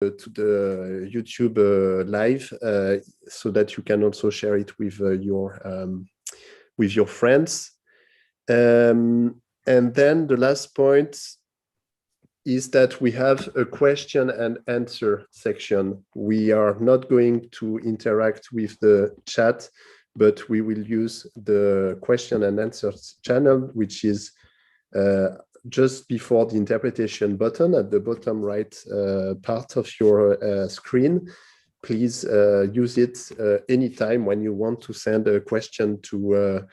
to the YouTube live so that you can also share it with your friends. And then the last point is that we have a question and answer section. We are not going to interact with the chat, but we will use the question and answer channel, which is just before the interpretation button at the bottom right part of your screen. Please use it anytime when you want to send a question to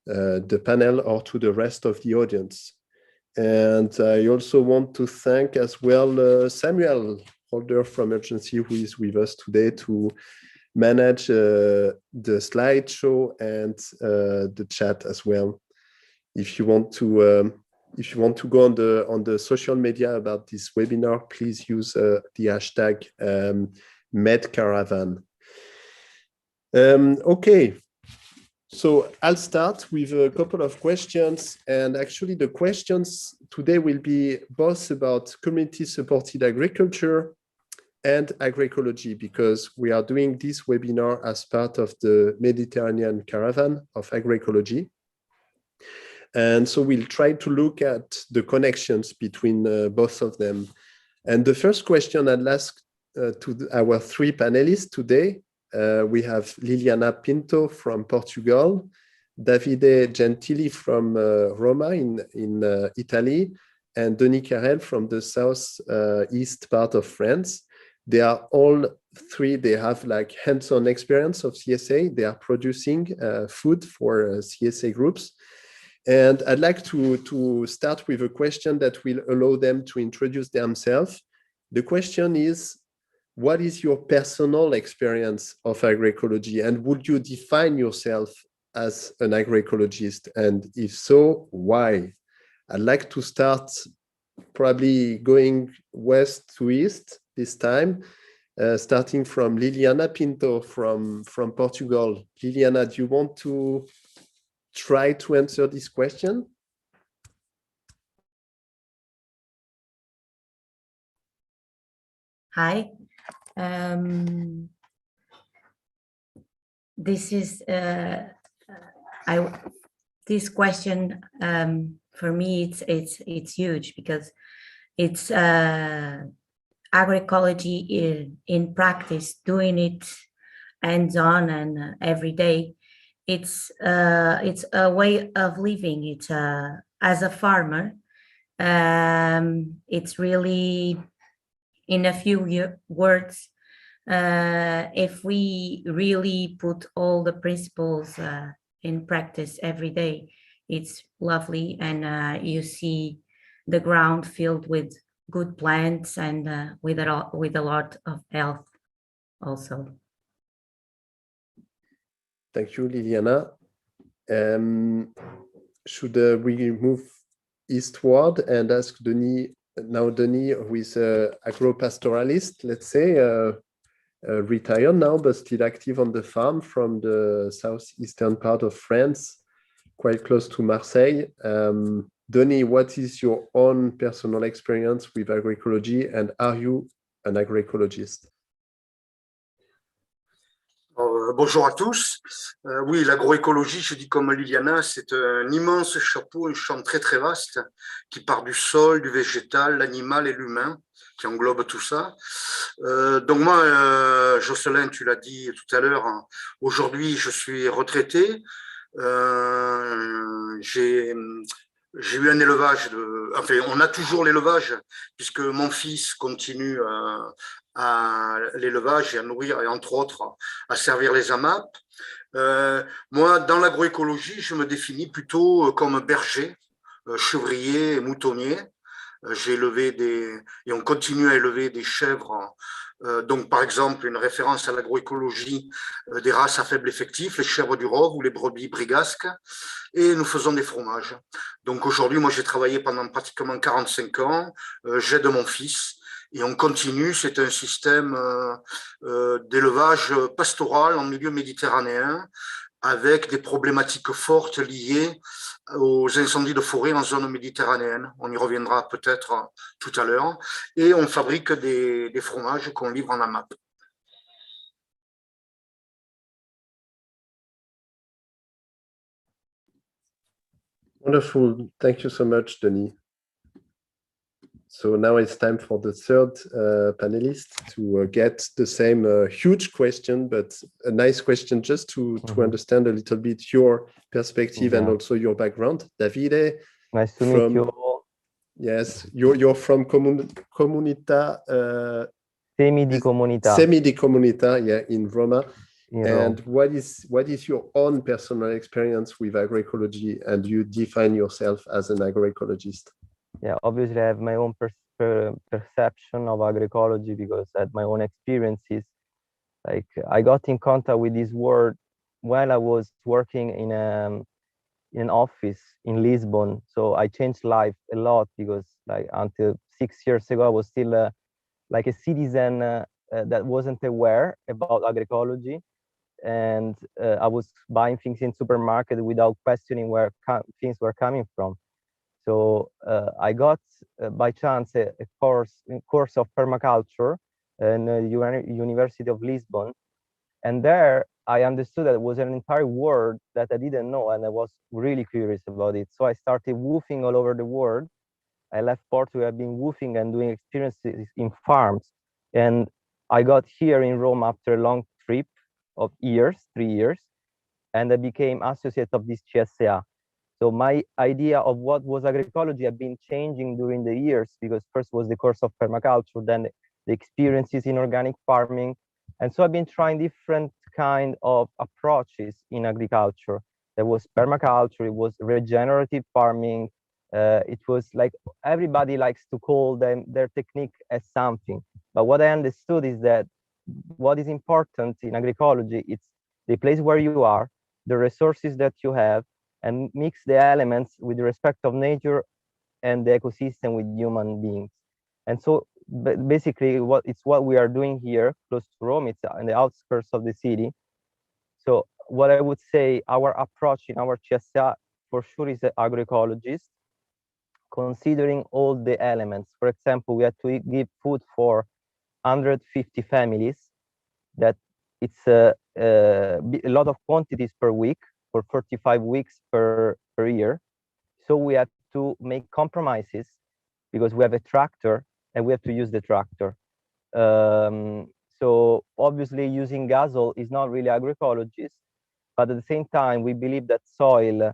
the panel or to the rest of the audience. And I also want to thank as well Samuel Holder from Urgency, who is with us today to manage the slideshow and the chat as well. If you want to go on the social media about this webinar, please use the hashtag #MedCaravan. Okay, so I'll start with a couple of questions, and actually the questions today will be both about community-supported agriculture and agroecology, because we are doing this webinar as part of the Mediterranean Caravan of Agroecology. And so we'll try to look at the connections between both of them. And the first question I'll ask to our three panelists today, we have Liliana Pinto from Portugal, Davide Gentili from Roma in Italy, and Denis Carrel from the southeast part of France. They are all three, they have like hands-on experience of CSA. They are producing food for CSA groups. And I'd like to start with a question that will allow them to introduce themselves. The question is, what is your personal experience of agroecology? And would you define yourself as an agroecologist? And if so, why? I'd like to start probably going west to east this time, starting from Liliana Pinto from Portugal. Liliana, do you want to try to answer this question? Hi. This is this question for me it's huge, because it's agroecology in practice, doing it hands-on and every day. It's a way of living. It's as a farmer, it's really, in a few words, if we really put all the principles in practice every day, it's lovely, and you see the ground filled with good plants and with a lot of health also. Thank you, Liliana. Should we move eastward and ask Denis, who is an agro-pastoralist, let's say, retired now, but still active on the farm from the southeastern part of France, quite close to Marseille. Denis, what is your own personal experience with agroecology, and are you an agroecologist? Bonjour à tous. Oui, l'agroécologie, je dis comme Liliana, c'est un immense chapeau, un champ très très vaste qui part du sol, du végétal, l'animal et l'humain, qui englobe tout ça. Donc moi, Jocelyn, tu l'as dit tout à l'heure, hein, aujourd'hui je suis retraité. J'ai eu un élevage, enfin on a toujours l'élevage, puisque mon fils continue à l'élevage et à nourrir, et entre autres à servir les AMAP. Moi, dans l'agroécologie, je me définis plutôt comme berger, chevrier et moutonnier. J'ai élevé et on continue à élever des chèvres. Donc, par exemple, une référence à l'agroécologie des races à faible effectif, les chèvres du Rove ou les brebis brigasques, et nous faisons des fromages. Donc aujourd'hui, moi j'ai travaillé pendant pratiquement 45 ans, j'aide mon fils, et on continue. C'est un système d'élevage pastoral en milieu méditerranéen, avec des problématiques fortes liées aux incendies de forêt en zone méditerranéenne. On y reviendra peut-être tout à l'heure. Et on fabrique des fromages qu'on livre en AMAP. Wonderful. Thank you so much, Denis. So now it's time for the third panelist to get the same huge question, but a nice question just to understand a little bit your perspective and also your background. Davide. Nice to meet you. Yes, you're from Comunità. Semi di Comunità. Semi di Comunità, yeah, in Roma. And what is your own personal experience with agroecology, and you define yourself as an agroecologist? Yeah, obviously I have my own perception of agroecology because I had my own experiences. Like I got in contact with this word while I was working in an office in Lisbon. So I changed life a lot because like until 6 years ago I was still like a citizen that wasn't aware about agroecology, and I was buying things in supermarket without questioning where things were coming from. So I got by chance a course of permaculture in the University of Lisbon, and there I understood that it was an entire world that I didn't know, and I was really curious about it. So I started woofing all over the world. I left Portugal. I've been woofing and doing experiences in farms, and I got here in Rome after a long trip of 3 years, and I became associate of this CSA. So my idea of what was agroecology had been changing during the years, because first was the course of permaculture, then the experiences in organic farming. And so I've been trying different kind of approaches in agriculture. There was permaculture, it was regenerative farming. It was like everybody likes to call them their technique as something. But what I understood is that what is important in agroecology, it's the place where you are, the resources that you have, and mix the elements with respect of nature and the ecosystem with human beings. And so basically what we are doing here close to Rome, it's in the outskirts of the city. So what I would say, our approach in our CSA for sure is the agroecologist, considering all the elements. For example, we had to give food for 150 families. That it's a lot of quantities per week for 45 weeks per year. So we have to make compromises because we have a tractor and we have to use the tractor. So obviously using gasol is not really agroecologist, but at the same time, we believe that soil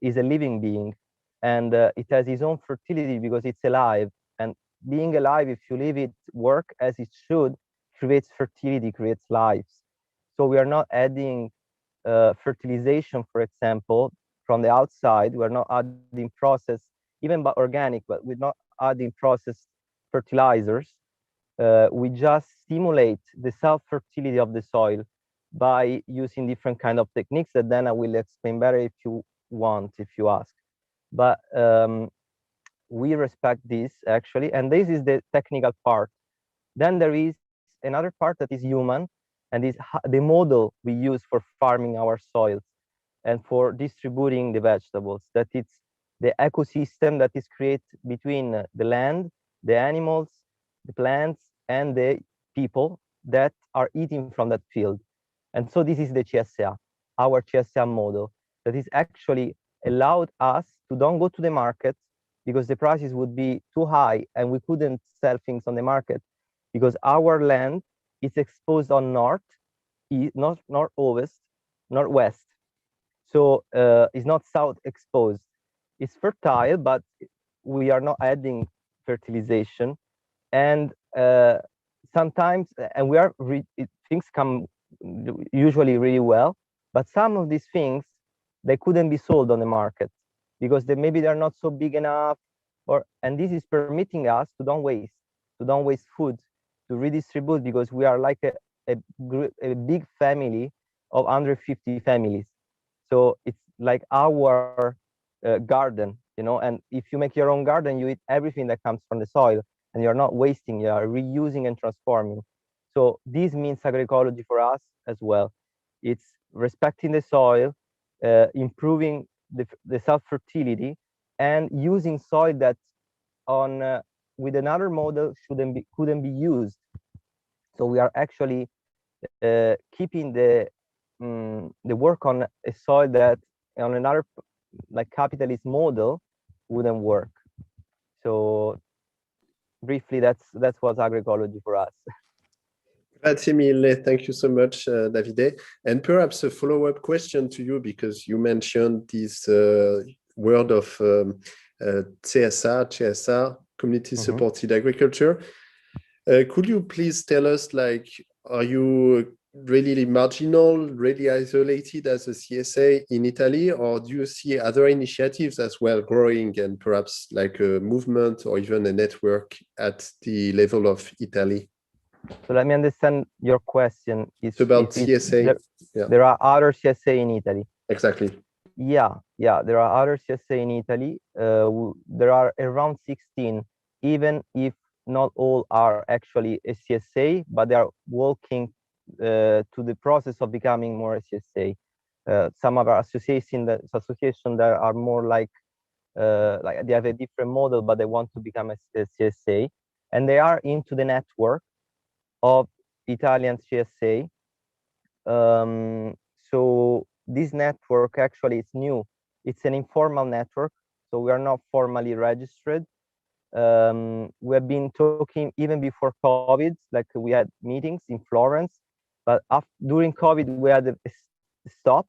is a living being, and it has its own fertility because it's alive. And being alive, if you leave it work as it should, creates fertility, creates lives. So we are not adding fertilization, for example, from the outside. We're not adding process, even by organic, but we're not adding processed fertilizers. We just stimulate the self-fertility of the soil by using different kind of techniques that then I will explain better if you want, if you ask. But we respect this actually, and this is the technical part. Then there is another part that is human, and is the model we use for farming our soils and for distributing the vegetables. That it's the ecosystem that is created between the land, the animals, the plants, and the people that are eating from that field. And so this is the CSA, our CSA model, that is actually allowed us to don't go to the market because the prices would be too high and we couldn't sell things on the market, because our land is exposed on north, east, northwest, northwest. So it's not south exposed. It's fertile, but we are not adding fertilization. And sometimes, and things come usually really well, but some of these things, they couldn't be sold on the market because maybe they're not so big enough, and this is permitting us to don't waste food, to redistribute, because we are like a big family of 150 families. So it's like our garden, you know, and if you make your own garden, you eat everything that comes from the soil and you're not wasting, you are reusing and transforming. So this means agroecology for us as well. It's respecting the soil, improving the self-fertility, and using soil that on with another model couldn't be used. So we are actually keeping the work on a soil that on another like capitalist model wouldn't work. So briefly, that's what's agroecology for us. Grazie mille. Thank you so much, Davide. And perhaps a follow-up question to you, because you mentioned this word of CSA, community supported agriculture. Could you please tell us, like, are you really marginal, really isolated as a CSA in Italy, or do you see other initiatives as well growing, and perhaps like a movement or even a network at the level of Italy? So let me understand your question. It's about CSA. There are other CSA in Italy. Exactly. Yeah, there are other CSA in Italy. There are around 16, even if not all are actually a CSA, but they are working to the process of becoming more a CSA. Some of our associations that are more like they have a different model, but they want to become a CSA, and they are into the network of Italian CSA. So this network actually is new. It's an informal network, so we are not formally registered. We have been talking even before COVID, like we had meetings in Florence, but during COVID we had a stop,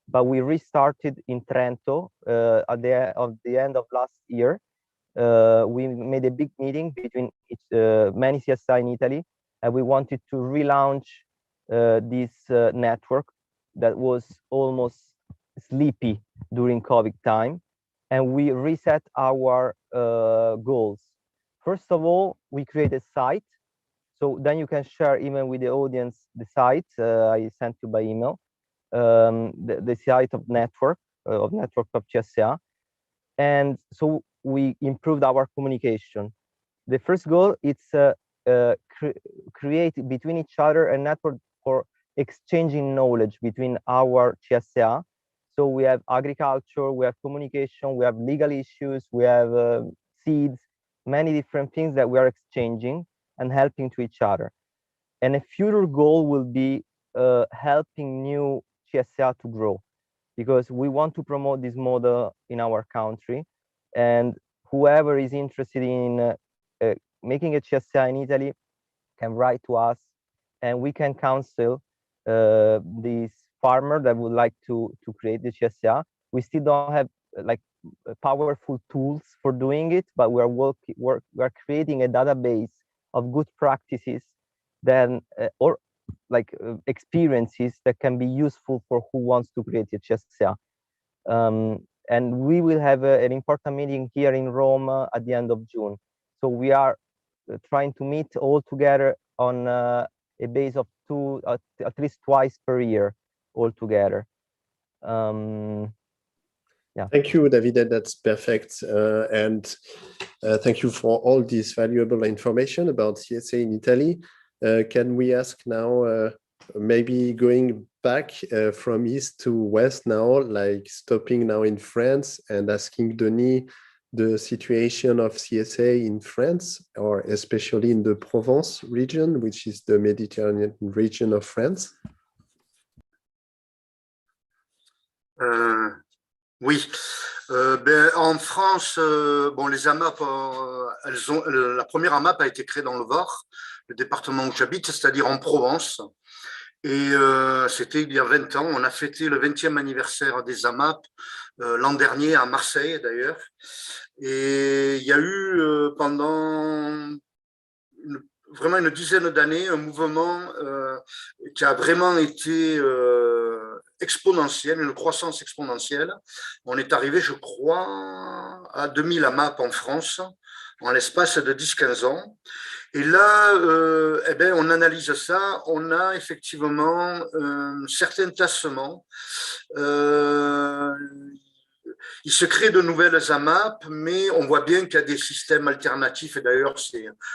but we restarted in Trento at the end of last year. We made a big meeting between many CSI in Italy, and we wanted to relaunch this network that was almost sleepy during COVID time, and we reset our goals. First of all, we create a site, so then you can share even with the audience the site I sent you by email, the site of network of CSA, and so we improved our communication. The first goal is create between each other a network for exchanging knowledge between our CSA. So we have agriculture, we have communication, we have legal issues, we have seeds, many different things that we are exchanging and helping to each other. And a future goal will be helping new CSA to grow, because we want to promote this model in our country. And whoever is interested in making a CSA in Italy can write to us, and we can counsel this farmer that would like to create the CSA. We still don't have like powerful tools for doing it, but we are creating a database of good practices then or like experiences that can be useful for who wants to create a CSA. And we will have an important meeting here in Rome at the end of June. So we are trying to meet all together on a base of at least twice per year all together. Yeah. Thank you, Davide. That's perfect. And thank you for all this valuable information about CSA in Italy. Can we ask now, maybe going back from east to west now, like stopping now in France and asking Denis the situation of CSA in France, or especially in the Provence region, which is the Mediterranean region of France? Oui, en France, bon, les AMAP, la première AMAP a été créée dans le Var, le département où j'habite, c'est-à-dire en Provence. Et c'était il y a 20 ans. On a fêté le 20e anniversaire des AMAP l'an dernier à Marseille d'ailleurs. Et il y a eu pendant vraiment une dizaine d'années un mouvement qui a vraiment été exponentielle, une croissance exponentielle. On est arrivé, je crois, à 2000 AMAP en France en l'espace de 10-15 ans. Et là, eh bien, on analyse ça, on a effectivement certains tassements. Il se crée de nouvelles AMAP, mais on voit bien qu'il y a des systèmes alternatifs. Et d'ailleurs,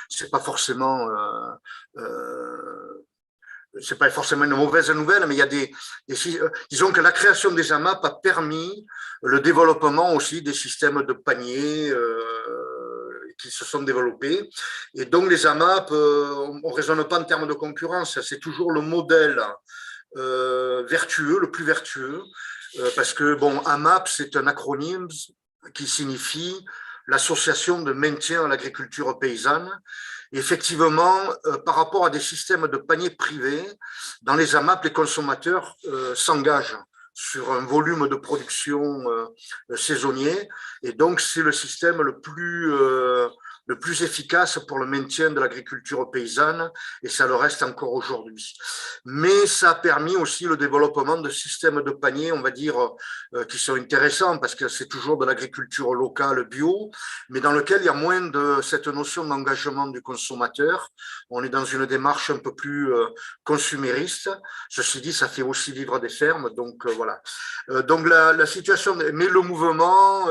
c'est pas forcément c'est pas forcément une mauvaise nouvelle, mais il y a disons que la création des AMAP a permis le développement aussi des systèmes de paniers qui se sont développés. Et donc les AMAP, on ne raisonne pas en termes de concurrence, c'est toujours le modèle vertueux, le plus vertueux, parce que bon, AMAP, c'est un acronyme qui signifie l'association de maintien à l'agriculture paysanne. Et effectivement, par rapport à des systèmes de paniers privés, dans les AMAP, les consommateurs s'engagent sur un volume de production saisonnier. Et donc, c'est le système le plus efficace pour le maintien de l'agriculture paysanne, et ça le reste encore aujourd'hui. Mais ça a permis aussi le développement de systèmes de paniers, on va dire, qui sont intéressants, parce que c'est toujours de l'agriculture locale bio, mais dans lequel il y a moins de cette notion d'engagement du consommateur. On est dans une démarche un peu plus consumériste. Ceci dit, ça fait aussi vivre des fermes, donc voilà. Donc la situation, mais le mouvement,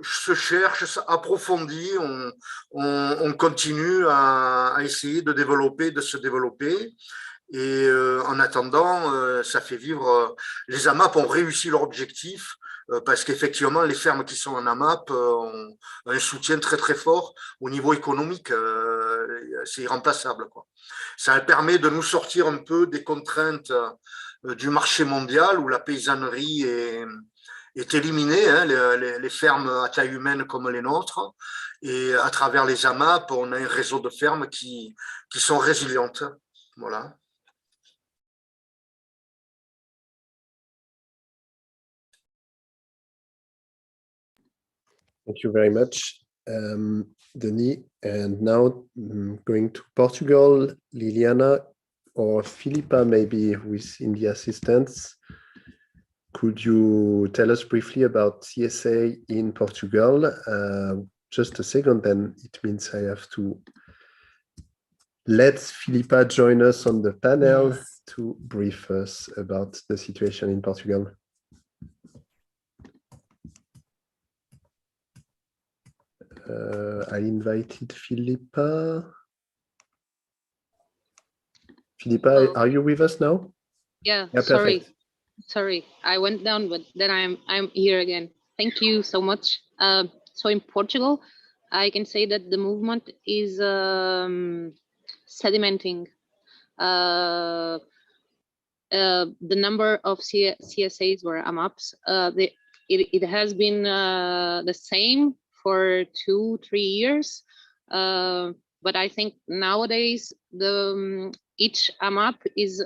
se cherche, s'approfondit, on continue à essayer de développer, de se développer. Et en attendant, ça fait vivre. Les AMAP ont réussi leur objectif parce qu'effectivement, les fermes qui sont en AMAP ont un soutien très très fort au niveau économique. C'est irremplaçable, quoi. Ça permet de nous sortir un peu des contraintes du marché mondial où la paysannerie est éliminée, hein, les fermes à taille humaine comme les nôtres. Et à travers les AMAP, on a un réseau de fermes qui sont résilientes. Voilà. Thank you very much, Denis. And now going to Portugal, Liliana or Filipa, maybe, who is in the assistance. Could you tell us briefly about CSA in Portugal? Just a second, then it means I have to let Filipa join us on the panel. Yes. To brief us about the situation in Portugal. I invited Filipa. Filipa, are you with us now? Yeah, sorry, I went down, but then I'm here again. Thank you so much. So in Portugal, I can say that the movement is sedimenting. The number of CSAs or AMAPs, it has been the same for 2-3 years, but I think nowadays each AMAP is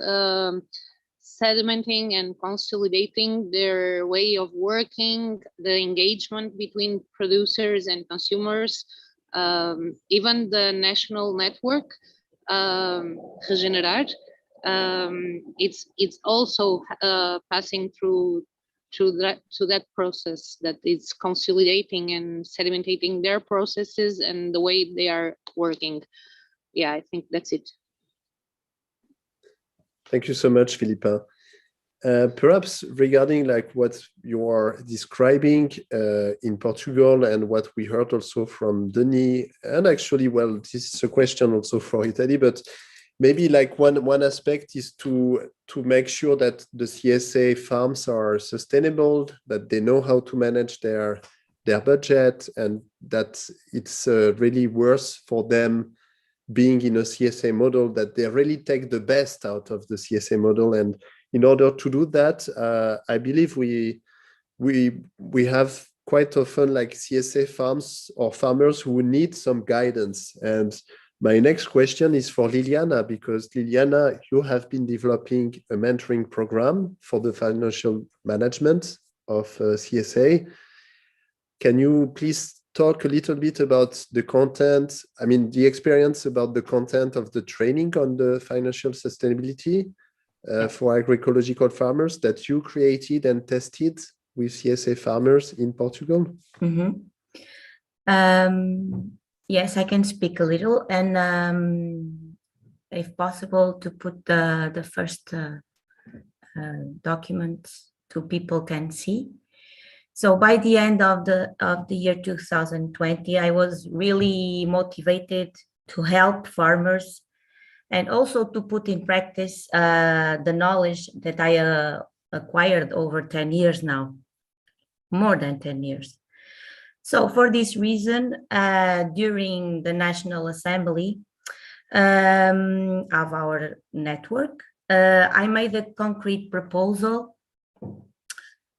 sedimenting and consolidating their way of working, the engagement between producers and consumers, even the national network, Regenerar, it's also passing through that process, that is consolidating and sedimenting their processes and the way they are working. Yeah, I think that's it. Thank you so much, Filipa. Perhaps regarding like what you are describing in Portugal and what we heard also from Denis, and actually, well, this is a question also for Italy, but maybe like one aspect is to make sure that the CSA farms are sustainable, that they know how to manage their budget, and that it's really worth for them being in a CSA model, that they really take the best out of the CSA model. And in order to do that, I believe we have quite often like CSA farms or farmers who need some guidance. And my next question is for Liliana, because Liliana, you have been developing a mentoring program for the financial management of CSA. Can you please talk a little bit about the content, I mean, the experience about the content of the training on the financial sustainability for agroecological farmers that you created and tested with CSA farmers in Portugal? Mm-hmm. Yes, I can speak a little, and if possible, to put the first document so people can see. So by the end of the year 2020, I was really motivated to help farmers and also to put in practice the knowledge that I acquired over 10 years now, more than 10 years. So for this reason, during the National Assembly of our network, I made a concrete proposal,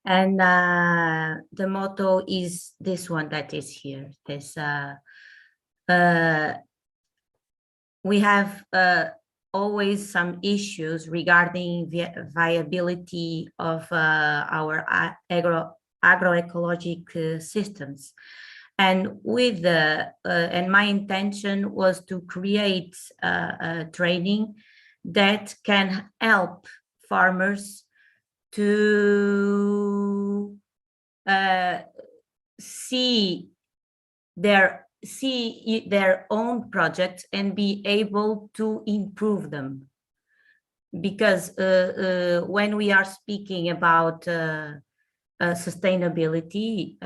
and the motto is this one that is here. This we have always some issues regarding viability of our agroecologic systems. And with and my intention was to create a training that can help farmers to see their own projects and be able to improve them. Because when we are speaking about sustainability,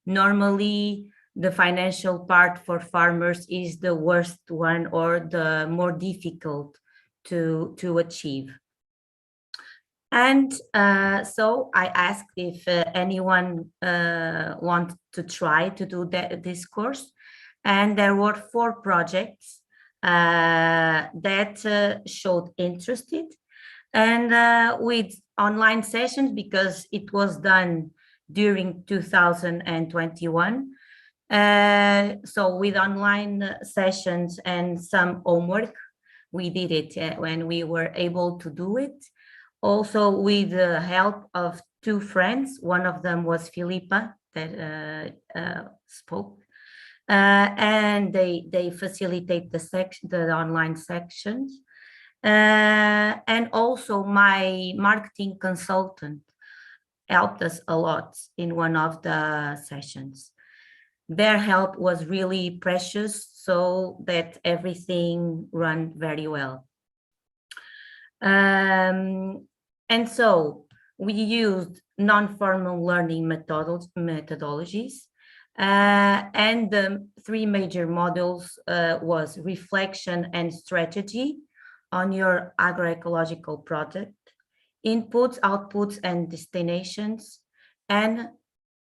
normally the financial part for farmers is the worst one or the more difficult to achieve. And so I asked if anyone wants to try to do this course. And there were 4 projects that showed interested. And with online sessions, because it was done during 2021. So with online sessions and some homework, we did it when we were able to do it. Also with the help of 2 friends. One of them was Filipa that spoke. And they facilitate the online sections. And also my marketing consultant helped us a lot in one of the sessions. Their help was really precious so that everything ran very well. And so we used non-formal learning methodologies. And the 3 major modules was reflection and strategy on your agroecological project, inputs, outputs, and destinations, and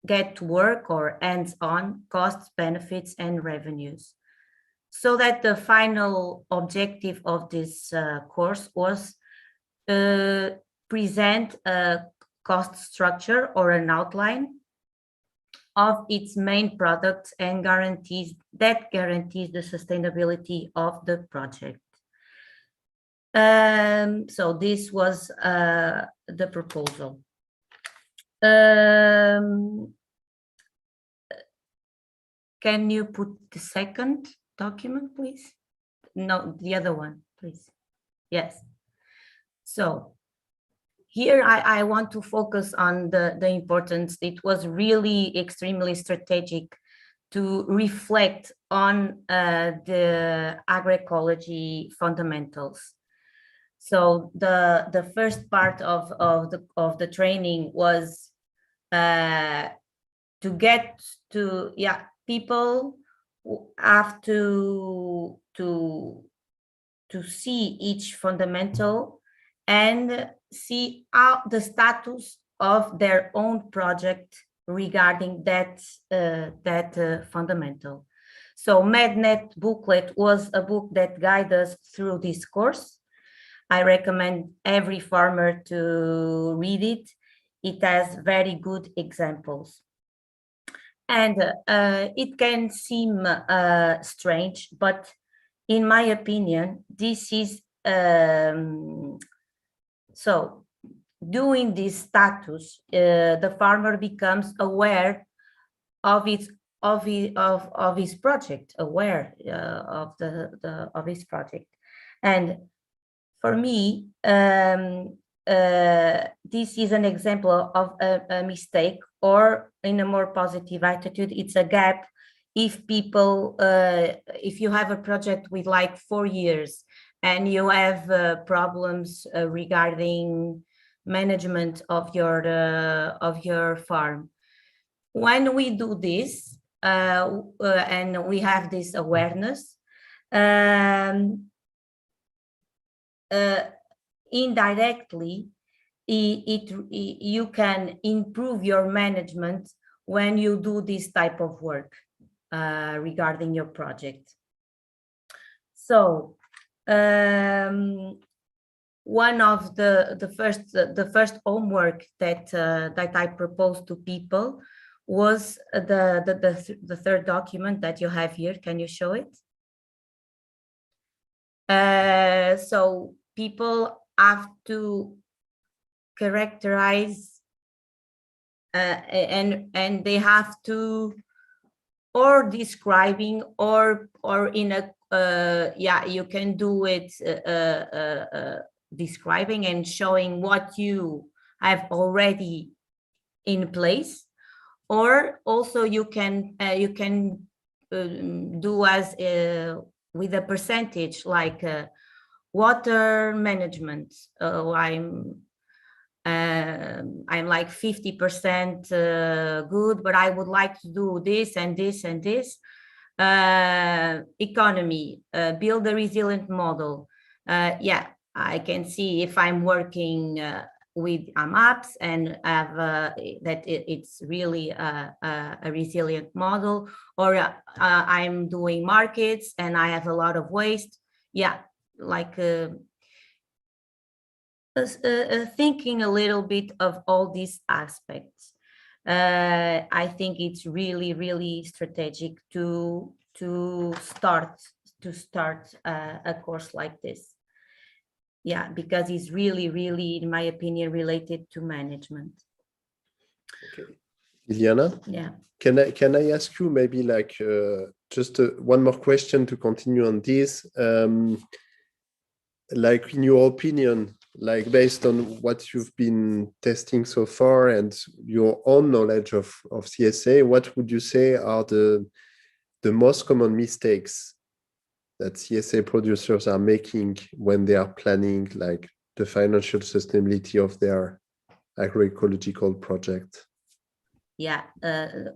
get to work or hands-on, costs, benefits, and revenues. So that the final objective of this course was present a cost structure or an outline of its main products and guarantees the sustainability of the project. So this was the proposal. Can you put the second document, please? No, the other one, please. Yes. So here I want to focus on the importance. It was really extremely strategic to reflect on the agroecology fundamentals. So the first part of the training was to get to, people have to see each fundamental and see how the status of their own project regarding that fundamental. So MedNet booklet was a book that guides us through this course. I recommend every farmer to read it. It has very good examples. And it can seem strange, but in my opinion, this is so doing this status, the farmer becomes aware of his project, aware of his project. And for me, this is an example of a mistake, or in a more positive attitude, it's a gap. If people, if you have a project with like 4 years and you have problems regarding management of your farm, when we do this and we have this awareness, indirectly, you can improve your management when you do this type of work regarding your project. So one of the first homework that I proposed to people was the third document that you have here. Can you show it? So people have to characterize and they have to or describing or in a yeah, you can do it describing and showing what you have already in place, or also you can do as with a percentage, like water management. I'm like 50% good, but I would like to do this and this and this. Economy, build a resilient model. Yeah, I can see if I'm working with AMAPs and have that it's really a resilient model, or I'm doing markets and I have a lot of waste. Yeah, like thinking a little bit of all these aspects. I think it's really strategic to start a course like this. Yeah, because it's really, in my opinion, related to management. Okay, Liliana. Yeah. Can I ask you maybe like just one more question to continue on this? Like, in your opinion, like based on what you've been testing so far and your own knowledge of CSA, what would you say are the most common mistakes that CSA producers are making when they are planning like the financial sustainability of their agroecological project? Yeah,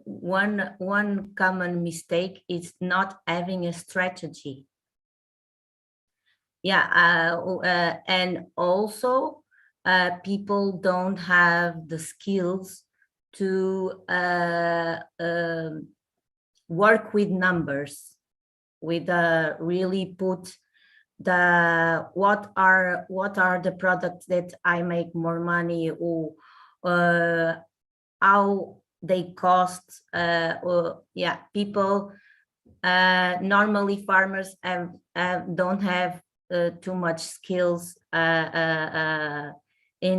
one common mistake is not having a strategy. Yeah, and also people don't have the skills to work with numbers, with really put what are the products that I make more money, or how they cost. Yeah, people normally farmers don't have too much skills in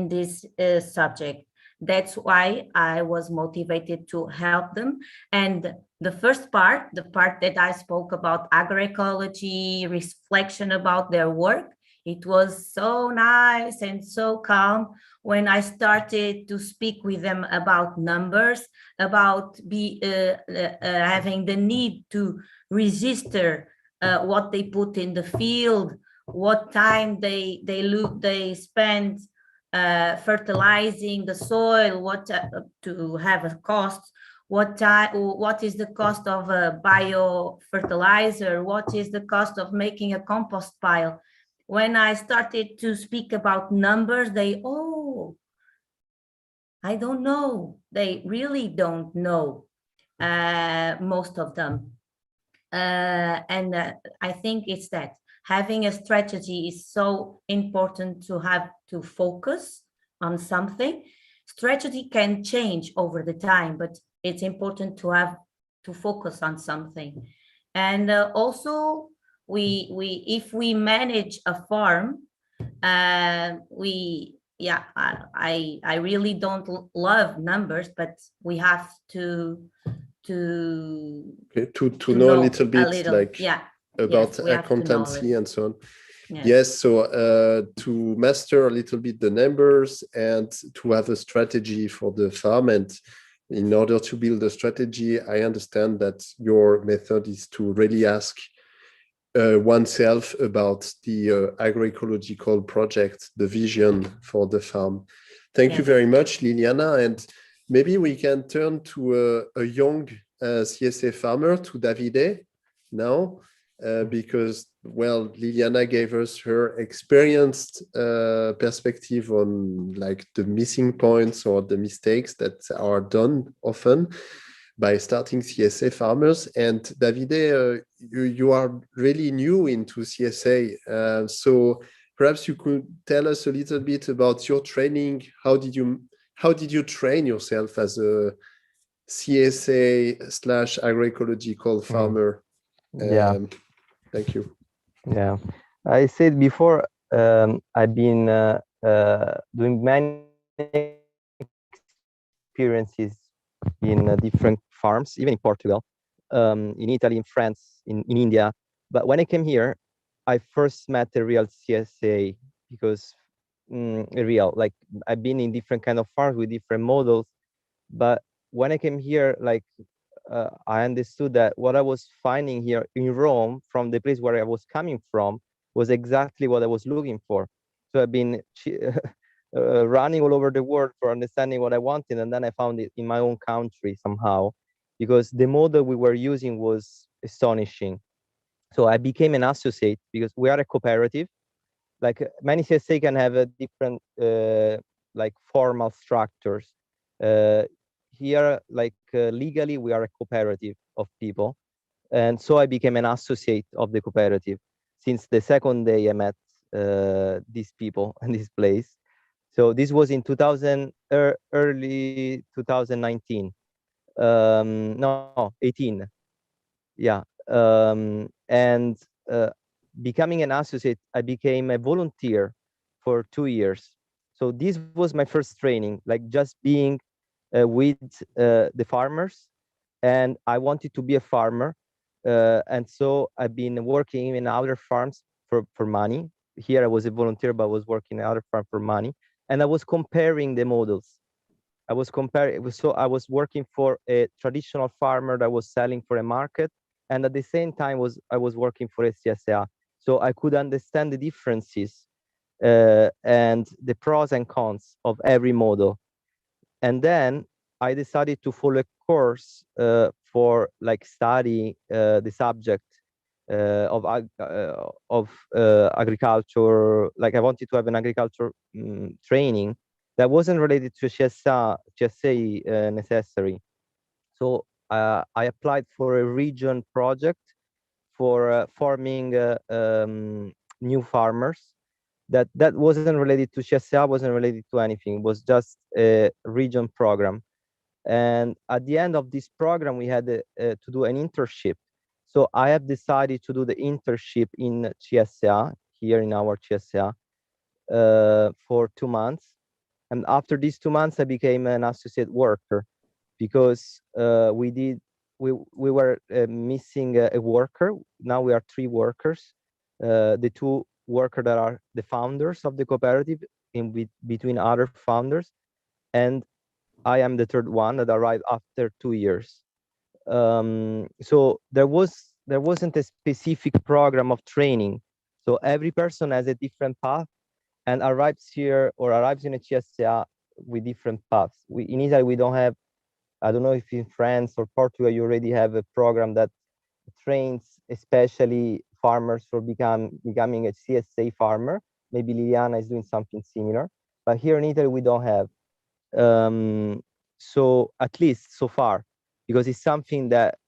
this subject. That's why I was motivated to help them. And the first part, the part that I spoke about agroecology, reflection about their work, it was so nice and so calm when I started to speak with them about numbers, about having the need to register what they put in the field, what time they spend fertilizing the soil, what to have a cost, what is the cost of a bio fertilizer, what is the cost of making a compost pile. When I started to speak about numbers, I don't know. They really don't know, most of them. And I think it's that having a strategy is so important, to have to focus on something. Strategy can change over the time, but it's important to have to focus on something. And also, if we manage a farm, I really don't love numbers, but we have to know a little bit like about accountancy and so on. Yes, so to master a little bit the numbers and to have a strategy for the farm. And in order to build a strategy, I understand that your method is to really ask oneself about the agroecological project, the vision for the farm. Thank you very much, Liliana. And maybe we can turn to a young CSA farmer, to Davide now. because, well, Liliana gave us her experienced perspective on like the missing points or the mistakes that are done often by starting CSA farmers. And Davide, you are really new into CSA. So perhaps you could tell us a little bit about your training. How did you train yourself as a CSA/agroecological farmer? Yeah. Thank you. Yeah, I said before, I've been doing many experiences in different farms, even in Portugal, in Italy, in France, in India. But when I came here, I first met a real CSA because like I've been in different kind of farms with different models. But when I came here, like I understood that what I was finding here in Rome, from the place where I was coming from, was exactly what I was looking for. So I've been running all over the world for understanding what I wanted, and then I found it in my own country somehow, because the model we were using was astonishing. So I became an associate because we are a cooperative. Like many CSA can have a different like formal structures. Here, like legally, we are a cooperative of people, and so I became an associate of the cooperative. Since the second day I met these people in this place. So this was in 2000, early 2019. No, 18. Yeah, and becoming an associate, I became a volunteer for 2 years. So this was my first training, like just being with the farmers, and I wanted to be a farmer, and so I've been working in other farms for money. Here I was a volunteer, but I was working in other farm for money, and I was comparing the models. I was comparing. So I was working for a traditional farmer that was selling for a market, and at the same time I was working for a CSA. So I could understand the differences and the pros and cons of every model. And then I decided to follow a course for like study the subject of agriculture. Like I wanted to have an agriculture training that wasn't related to CSA necessary. So I applied for a region project for farming new farmers. That wasn't related to CSA, wasn't related to anything. It was just a region program. And at the end of this program, we had to do an internship. So I have decided to do the internship in CSA, here in our CSA, for 2 months. And after these 2 months, I became an associate worker because we were missing a worker. Now we are 3 workers. The 2 workers that are the founders of the cooperative, in between other founders, and I am the 3rd one that arrived after 2 years. So there wasn't a specific program of training. So every person has a different path and arrives here or arrives in a CSA with different paths. In Italy, we don't have, I don't know if in France or Portugal, you already have a program that trains especially farmers for becoming a CSA farmer. Maybe Liliana is doing something similar, but here in Italy, we don't have. So at least so far, because it's something that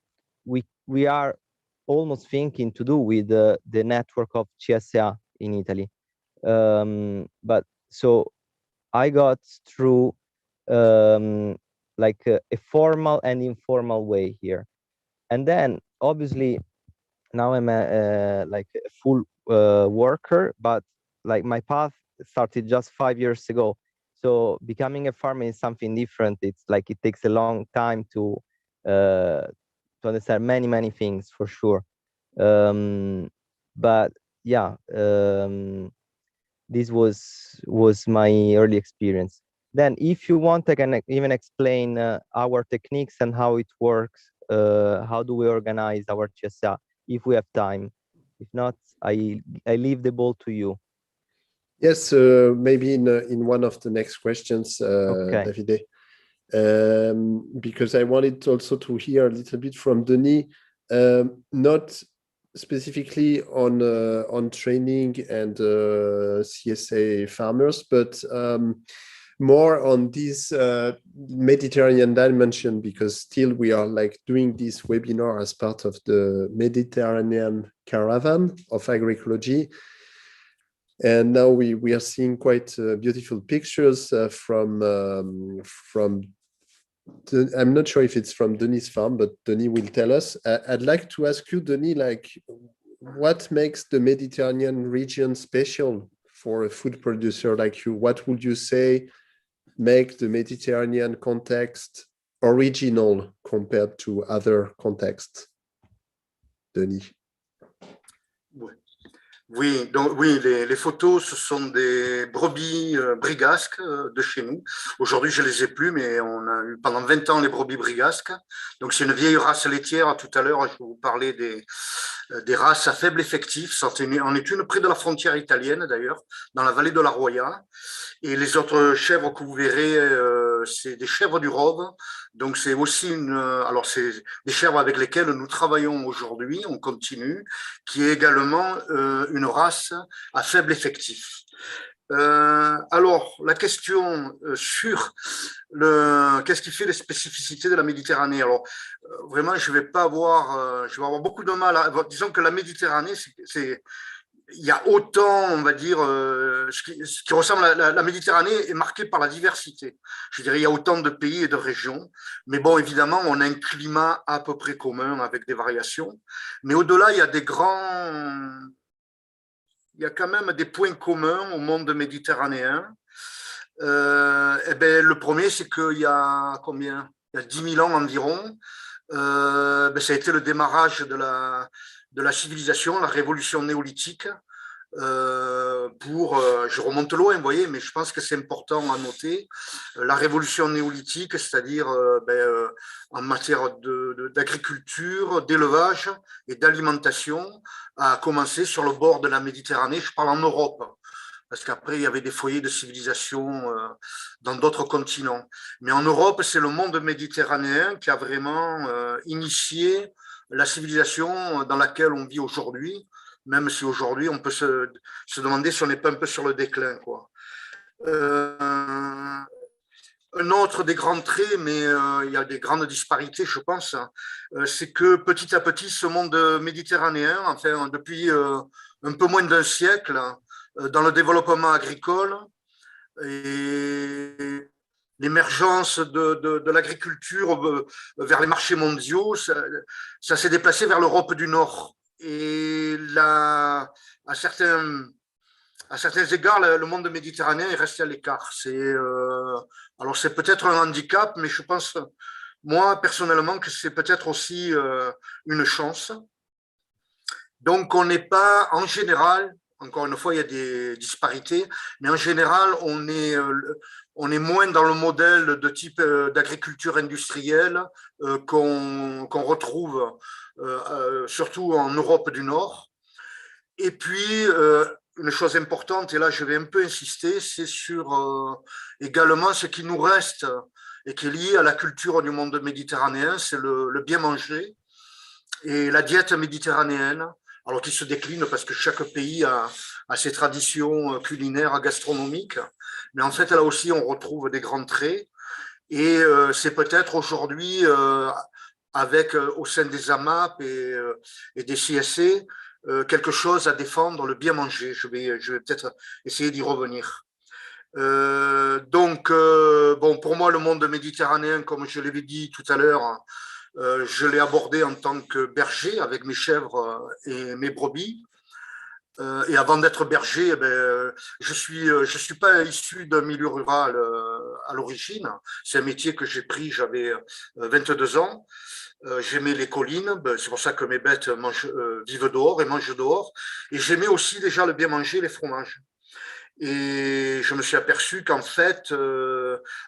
we are almost thinking to do with the network of CSA in Italy. But so I got through like a formal and informal way here, and then obviously now I'm like a full worker, but like my path started just 5 years ago. So becoming a farmer is something different. It's like it takes a long time to understand many things for sure. But yeah, this was my early experience. Then, if you want, I can even explain our techniques and how it works. How do we organize our CSA if we have time? If not, I leave the ball to you. Yes, maybe in one of the next questions, Okay. Davide, because I wanted also to hear a little bit from Denis, not specifically on training and CSA farmers, but more on this Mediterranean dimension, because still we are like doing this webinar as part of the Mediterranean Caravan of Agroecology. And now we are seeing quite beautiful pictures from I'm not sure if it's from Denis' farm, but Denis will tell us. I'd like to ask you, Denis, like, what makes the Mediterranean region special for a food producer like you? What would you say make the Mediterranean context original compared to other contexts? Denis. Oui, donc oui, les photos, ce sont des brebis brigasques de chez nous. Aujourd'hui, je les ai plus, mais on a eu pendant 20 ans les brebis brigasques. Donc, c'est une vieille race laitière. Tout à l'heure, je vais vous parler des races à faible effectif. On est une près de la frontière italienne, d'ailleurs, dans la vallée de la Roya. Et les autres chèvres que vous verrez, c'est des chèvres du Rhône. Donc, c'est aussi alors, c'est des chèvres avec lesquelles nous travaillons aujourd'hui, on continue, qui est également une race à faible effectif. Alors, la question sur qu'est-ce qui fait les spécificités de la Méditerranée. Alors, vraiment, je vais avoir beaucoup de mal. Disons que la Méditerranée, il y a autant, on va dire, ce qui ressemble à la Méditerranée est marquée par la diversité. Je dirais, il y a autant de pays et de régions. Mais bon, évidemment, on a un climat à peu près commun avec des variations. Mais au-delà, il y a quand même des points communs au monde méditerranéen. Le premier, c'est qu'il y a combien? Il y a 10 000 ans environ. Ça a été le démarrage de la civilisation, la révolution néolithique. Je remonte loin, vous voyez, mais je pense que c'est important à noter. La révolution néolithique, c'est-à-dire en matière d'agriculture, d'élevage et d'alimentation, a commencé sur le bord de la Méditerranée. Je parle en Europe, parce qu'après, il y avait des foyers de civilisation dans d'autres continents. Mais en Europe, c'est le monde méditerranéen qui a vraiment initié la civilisation dans laquelle on vit aujourd'hui, même si aujourd'hui, on peut se demander si on n'est pas un peu sur le déclin, quoi. Un autre des grands traits, mais il y a des grandes disparités, je pense, c'est que petit à petit, ce monde méditerranéen, enfin, depuis un peu moins d'un siècle, dans le développement agricole et l'émergence de l'agriculture vers les marchés mondiaux, ça s'est déplacé vers l'Europe du Nord. Et là, à certains égards, le monde méditerranéen est resté à l'écart. Alors, c'est peut-être un handicap, mais je pense, moi, personnellement, que c'est peut-être aussi une chance. Donc, on n'est pas, en général, encore une fois, il y a des disparités, mais en général, on est moins dans le modèle de type d'agriculture industrielle qu'on retrouve surtout en Europe du Nord. Et puis, une chose importante, et là je vais un peu insister, c'est sur également ce qui nous reste et qui est lié à la culture du monde méditerranéen, c'est le bien manger et la diète méditerranéenne, alors qui se décline parce que chaque pays a ses traditions culinaires, gastronomiques, mais en fait là aussi on retrouve des grands traits et c'est peut-être aujourd'hui avec au sein des AMAP et des CSA quelque chose à défendre, le bien manger. Je vais peut-être essayer d'y revenir. Bon, pour moi, le monde méditerranéen, comme je l'avais dit tout à l'heure, je l'ai abordé en tant que berger avec mes chèvres et mes brebis. Et avant d'être berger, je suis pas issu d'un milieu rural à l'origine. C'est un métier que j'ai pris, j'avais 22 ans. J'aimais les collines, c'est pour ça que mes bêtes vivent dehors et mangent dehors. Et j'aimais aussi déjà le bien manger, les fromages. Et je me suis aperçu qu'en fait,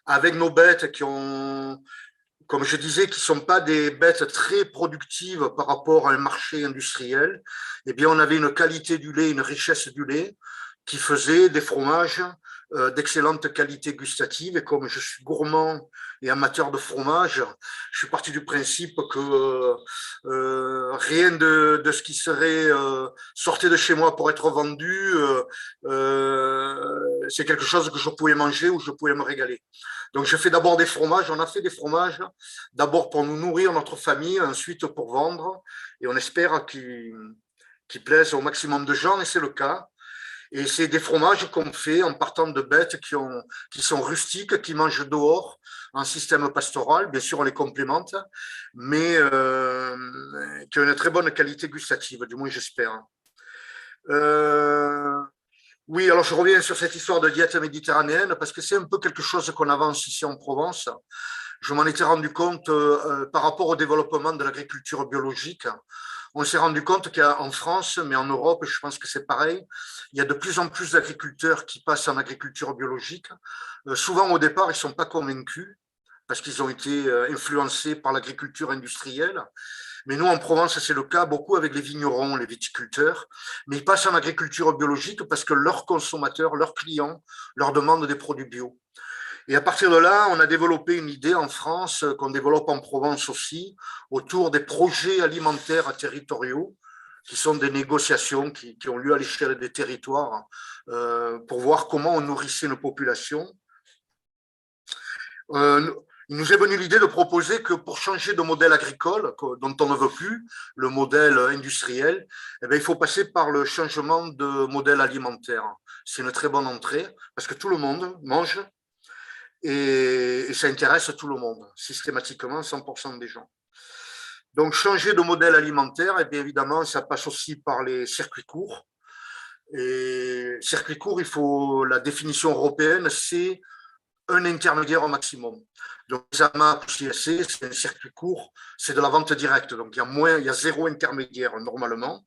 avec nos bêtes qui ont, comme je disais, qui ne sont pas des bêtes très productives par rapport à un marché industriel, eh bien, on avait une qualité du lait, une richesse du lait qui faisait des fromages d'excellente qualité gustative. Et comme je suis gourmand et amateur de fromage, je suis parti du principe que rien de ce qui serait sorti de chez moi pour être vendu, c'est quelque chose que je pouvais manger ou je pouvais me régaler. Donc, je fais d'abord des fromages. On a fait des fromages d'abord pour nous nourrir notre famille, ensuite pour vendre. Et on espère qu'ils plaisent au maximum de gens, et c'est le cas. Et c'est des fromages qu'on fait en partant de bêtes qui sont rustiques, qui mangent dehors en système pastoral. Bien sûr, on les complémente, mais qui ont une très bonne qualité gustative, du moins j'espère. Oui, alors je reviens sur cette histoire de diète méditerranéenne parce que c'est un peu quelque chose qu'on avance ici en Provence. Je m'en étais rendu compte par rapport au développement de l'agriculture biologique. On s'est rendu compte qu'en France, mais en Europe, je pense que c'est pareil, il y a de plus en plus d'agriculteurs qui passent en agriculture biologique. Souvent, au départ, ils ne sont pas convaincus parce qu'ils ont été influencés par l'agriculture industrielle. Mais nous, en Provence, c'est le cas beaucoup avec les vignerons, les viticulteurs. Mais ils passent en agriculture biologique parce que leurs consommateurs, leurs clients, leur demandent des produits bio. Et à partir de là, on a développé une idée en France, qu'on développe en Provence aussi, autour des projets alimentaires territoriaux, qui sont des négociations qui ont lieu à l'échelle des territoires pour voir comment on nourrissait nos populations. Il nous est venu l'idée de proposer que pour changer de modèle agricole, dont on ne veut plus, le modèle industriel, eh bien, il faut passer par le changement de modèle alimentaire. C'est une très bonne entrée, parce que tout le monde mange, et ça intéresse tout le monde, systématiquement 100% des gens. Donc, changer de modèle alimentaire, et bien évidemment, ça passe aussi par les circuits courts. Et circuits courts, il faut, la définition européenne, c'est un intermédiaire au maximum. Donc, les AMAP, CSA, c'est un circuit court, c'est de la vente directe. Donc, il y a zéro intermédiaire normalement.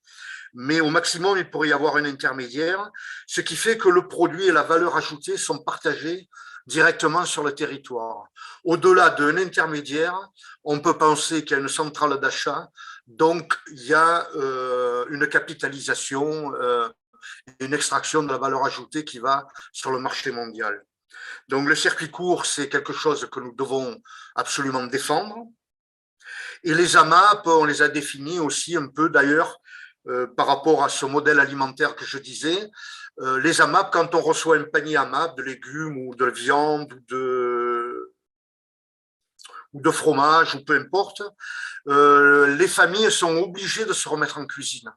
Mais au maximum, il pourrait y avoir un intermédiaire, ce qui fait que le produit et la valeur ajoutée sont partagés directement sur le territoire. Au-delà d'un intermédiaire, on peut penser qu'il y a une centrale d'achat, donc il y a une capitalisation, une extraction de la valeur ajoutée qui va sur le marché mondial. Donc le circuit court, c'est quelque chose que nous devons absolument défendre. Et les AMAP, on les a définis aussi un peu d'ailleurs par rapport à ce modèle alimentaire que je disais. Les AMAP, quand on reçoit un panier AMAP de légumes ou de viande ou de fromage ou peu importe, les familles sont obligées de se remettre en cuisine.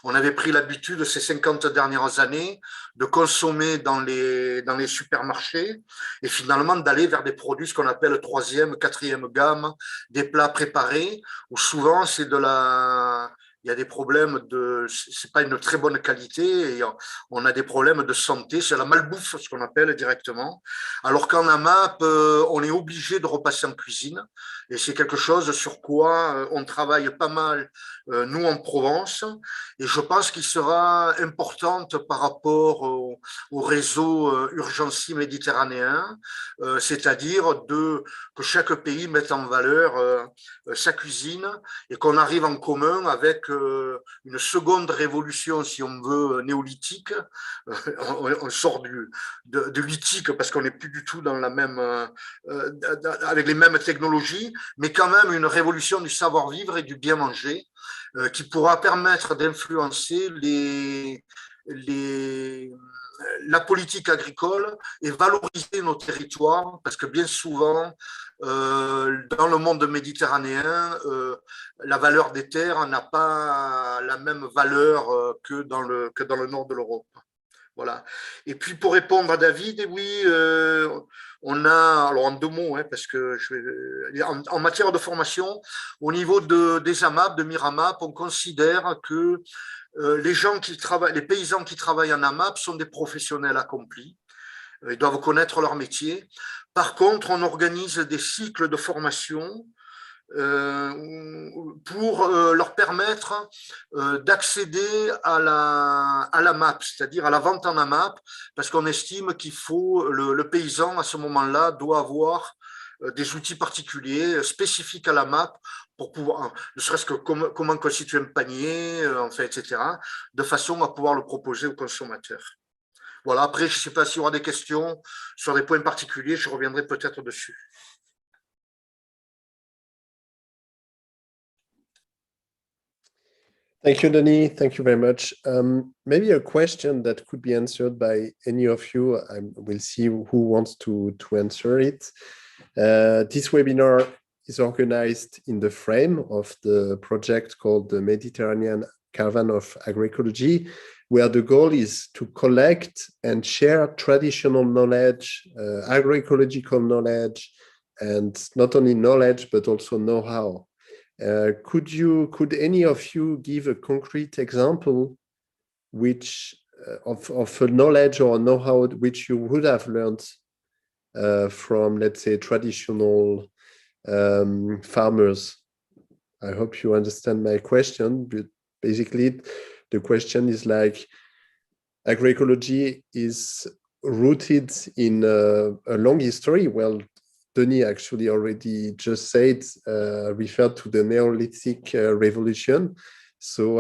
On avait pris l'habitude ces 50 dernières années de consommer dans les supermarchés et finalement d'aller vers des produits, ce qu'on appelle troisième, quatrième gamme, des plats préparés, où souvent c'est il y a des problèmes c'est pas une très bonne qualité et on a des problèmes de santé, c'est la malbouffe, ce qu'on appelle directement. Alors qu'en AMAP, on est obligé de repasser en cuisine et c'est quelque chose sur quoi on travaille pas mal, nous en Provence. Et je pense qu'il sera important par rapport au réseau urgencie méditerranéen, c'est-à-dire que chaque pays mette en valeur sa cuisine et qu'on arrive en commun avec une seconde révolution, si on veut, néolithique. On sort de lithique parce qu'on n'est plus du tout dans avec les mêmes technologies, mais quand même une révolution du savoir-vivre et du bien manger qui pourra permettre d'influencer la politique agricole et valoriser nos territoires, parce que bien souvent, dans le monde méditerranéen, la valeur des terres n'a pas la même valeur que dans le nord de l'Europe. Voilà. Et puis pour répondre à David, oui, on a, alors en deux mots, hein, parce que en matière de formation, au niveau des AMAP, de Miramap, on considère que les paysans qui travaillent en AMAP sont des professionnels accomplis. Ils doivent connaître leur métier. Par contre, on organise des cycles de formation pour leur permettre d'accéder à la MAP, c'est-à-dire à la vente en AMAP, parce qu'on estime qu'il faut, le paysan à ce moment-là doit avoir des outils particuliers spécifiques à la MAP pour pouvoir, ne serait-ce que comment constituer un panier, enfin, etc., de façon à pouvoir le proposer aux consommateurs. Voilà, après, je ne sais pas s'il y aura des questions sur des points particuliers, je reviendrai peut-être dessus. Thank you, Denis. Thank you very much. Maybe a question that could be answered by any of you. We'll see who wants to answer it. This webinar is organized in the frame of the project called the Mediterranean Caravan of Agroecology, where the goal is to collect and share traditional knowledge, agroecological knowledge, and not only knowledge, but also know-how. Could any of you give a concrete example which of a knowledge or know-how which you would have learned from, let's say, traditional farmers? I hope you understand my question, but basically the question is like, agroecology is rooted in a long history. Well, Denis actually already just said, referred to the Neolithic revolution. So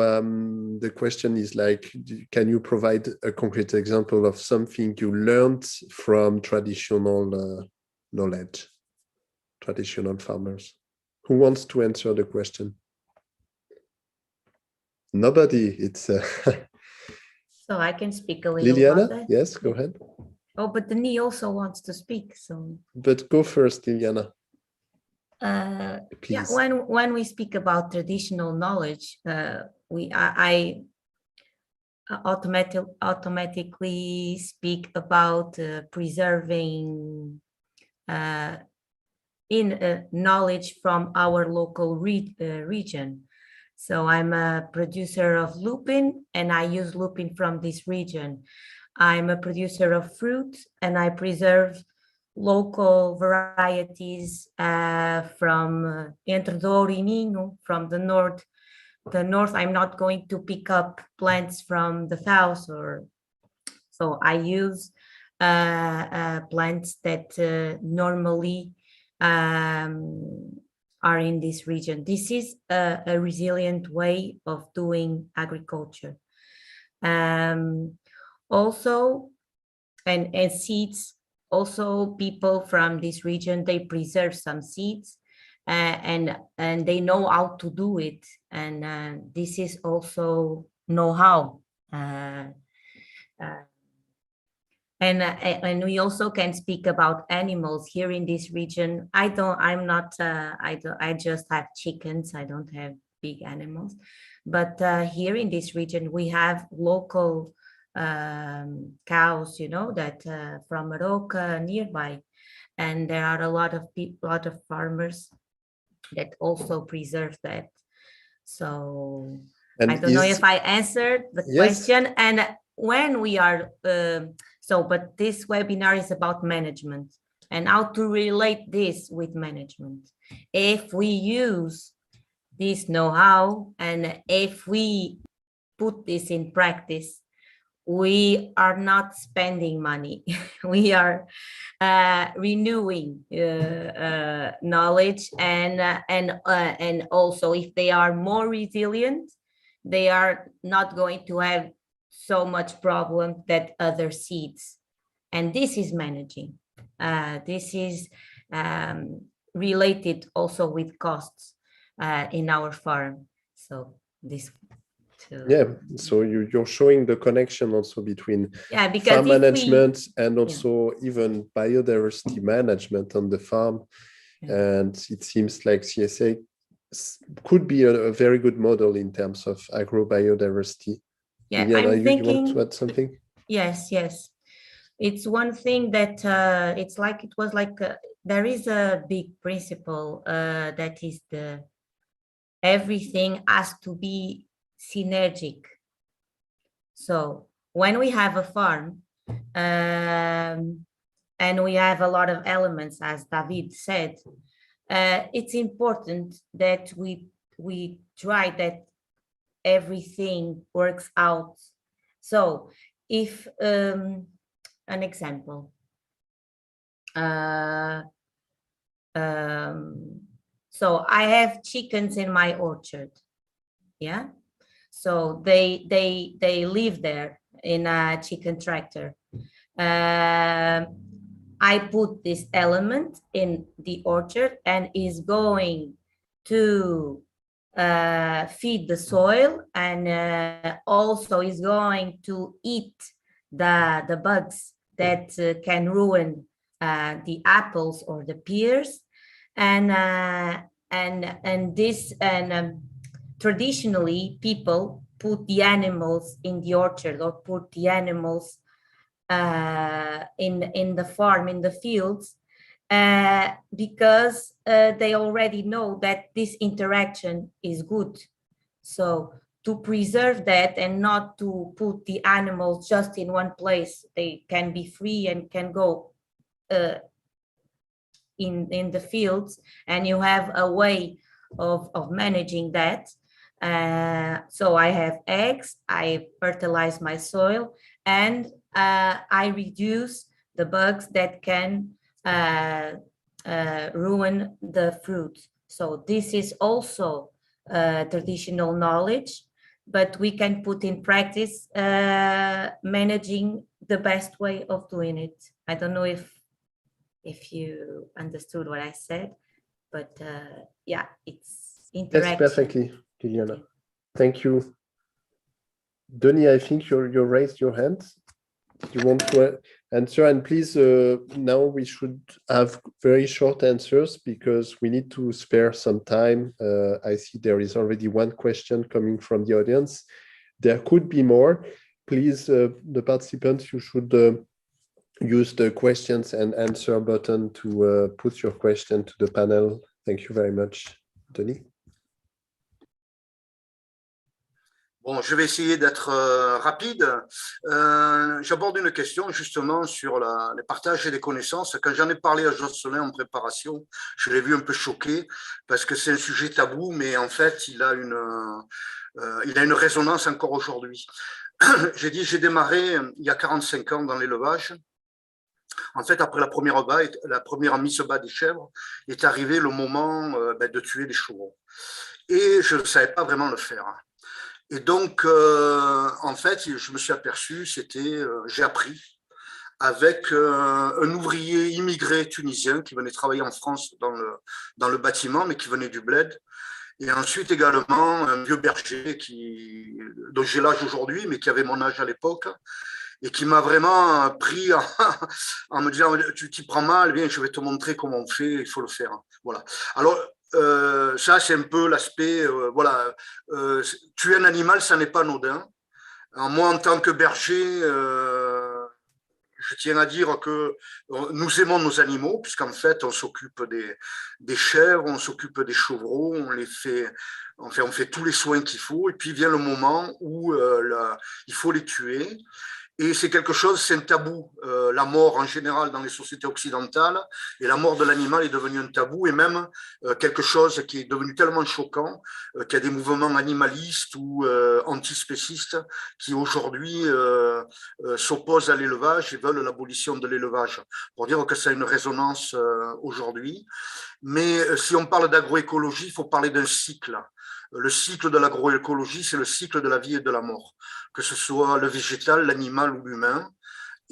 the question is like, can you provide a concrete example of something you learned from traditional knowledge, traditional farmers? Who wants to answer the question? Nobody. It's So I can speak a little Liliana. about that. Yes, go ahead. Oh, but Denis also wants to speak. So But go first, Liliana. yeah, Please. when we speak about traditional knowledge, I automatically speak about preserving knowledge from our local region. So I'm a producer of lupin and I use lupin from this region. I'm a producer of fruit and I preserve local varieties from Entre Douro e Minho, from the north. The north, I'm not going to pick up plants from the south, or so I use plants that normally are in this region. This is a resilient way of doing agriculture. Also, and seeds, also people from this region, they preserve some seeds and they know how to do it. And this is also know-how. And we also can speak about animals here in this region. I just have chickens. I don't have big animals, but here in this region, we have local cows, you know, that from Morocco nearby. And there are a lot of people, a lot of farmers that also preserve that. So and I don't know if I answered the question. And when we are, but this webinar is about management and how to relate this with management. If we use this know-how and if we put this in practice, we are not spending money. We are renewing knowledge, and also if they are more resilient, they are not going to have so much problem that other seeds. And this is managing. This is related also with costs in our farm. So this. So you're showing the connection also between farm management and also even biodiversity management on the farm. And it seems like CSA could be a very good model in terms of agrobiodiversity. Yeah, Liliana, I'm thinking, you want to add something? Yes. It's one thing that it's like, it was like, there is a big principle that is everything has to be synergic. So when we have a farm and we have a lot of elements, as David said, it's important that we try that everything works out. So if an example, so I have chickens in my orchard, yeah. So they live there in a chicken tractor. I put this element in the orchard and is going to feed the soil, and also is going to eat the bugs that can ruin the apples or the pears, and traditionally people put the animals in the orchard or put the animals in the farm, in the fields, because they already know that this interaction is good. So to preserve that and not to put the animals just in one place, they can be free and can go in the fields, and you have a way of managing that. So I have eggs, I fertilize my soil, and I reduce the bugs that can ruin the fruit. So this is also traditional knowledge, but we can put in practice managing the best way of doing it. I don't know if you understood what I said, but yeah, it's interaction. Yes, perfectly, Liliana. Thank you. Denis, I think you raised your hand. You want to answer? And please, now we should have very short answers because we need to spare some time. I see there is already one question coming from the audience. There could be more. Please, the participants, you should use the questions and answer button to put your question to the panel. Thank you very much, Denis. Bon, je vais essayer d'être rapide. J'aborde une question justement sur le partage des connaissances. Quand j'en ai parlé à Jocelyn en préparation, je l'ai vu un peu choqué parce que c'est un sujet tabou, mais en fait, il a une résonance encore aujourd'hui. J'ai dit, j'ai démarré il y a 45 ans dans l'élevage. En fait, après la première mise bas des chèvres, est arrivé le moment de tuer les chevaux. Et je ne savais pas vraiment le faire. Et donc, en fait, je me suis aperçu, j'ai appris avec un ouvrier immigré tunisien qui venait travailler en France dans le bâtiment, mais qui venait du bled. Et ensuite également un vieux berger dont j'ai l'âge aujourd'hui, mais qui avait mon âge à l'époque, et qui m'a vraiment pris en me disant, tu t'y prends mal, viens, je vais te montrer comment on fait, il faut le faire. Voilà. Alors, ça, c'est un peu l'aspect, voilà, tuer un animal, ça n'est pas anodin. Alors, moi, en tant que berger, je tiens à dire que nous aimons nos animaux, puisqu'en fait, on s'occupe des chèvres, on s'occupe des chevreaux, on fait tous les soins qu'il faut, et puis vient le moment où il faut les tuer. Et c'est quelque chose, c'est un tabou. La mort en général dans les sociétés occidentales, et la mort de l'animal est devenue un tabou, et même quelque chose qui est devenu tellement choquant qu'il y a des mouvements animalistes ou antispécistes qui aujourd'hui s'opposent à l'élevage et veulent l'abolition de l'élevage, pour dire que ça a une résonance aujourd'hui. Mais si on parle d'agroécologie, il faut parler d'un cycle. Le cycle de l'agroécologie, c'est le cycle de la vie et de la mort, que ce soit le végétal, l'animal ou l'humain.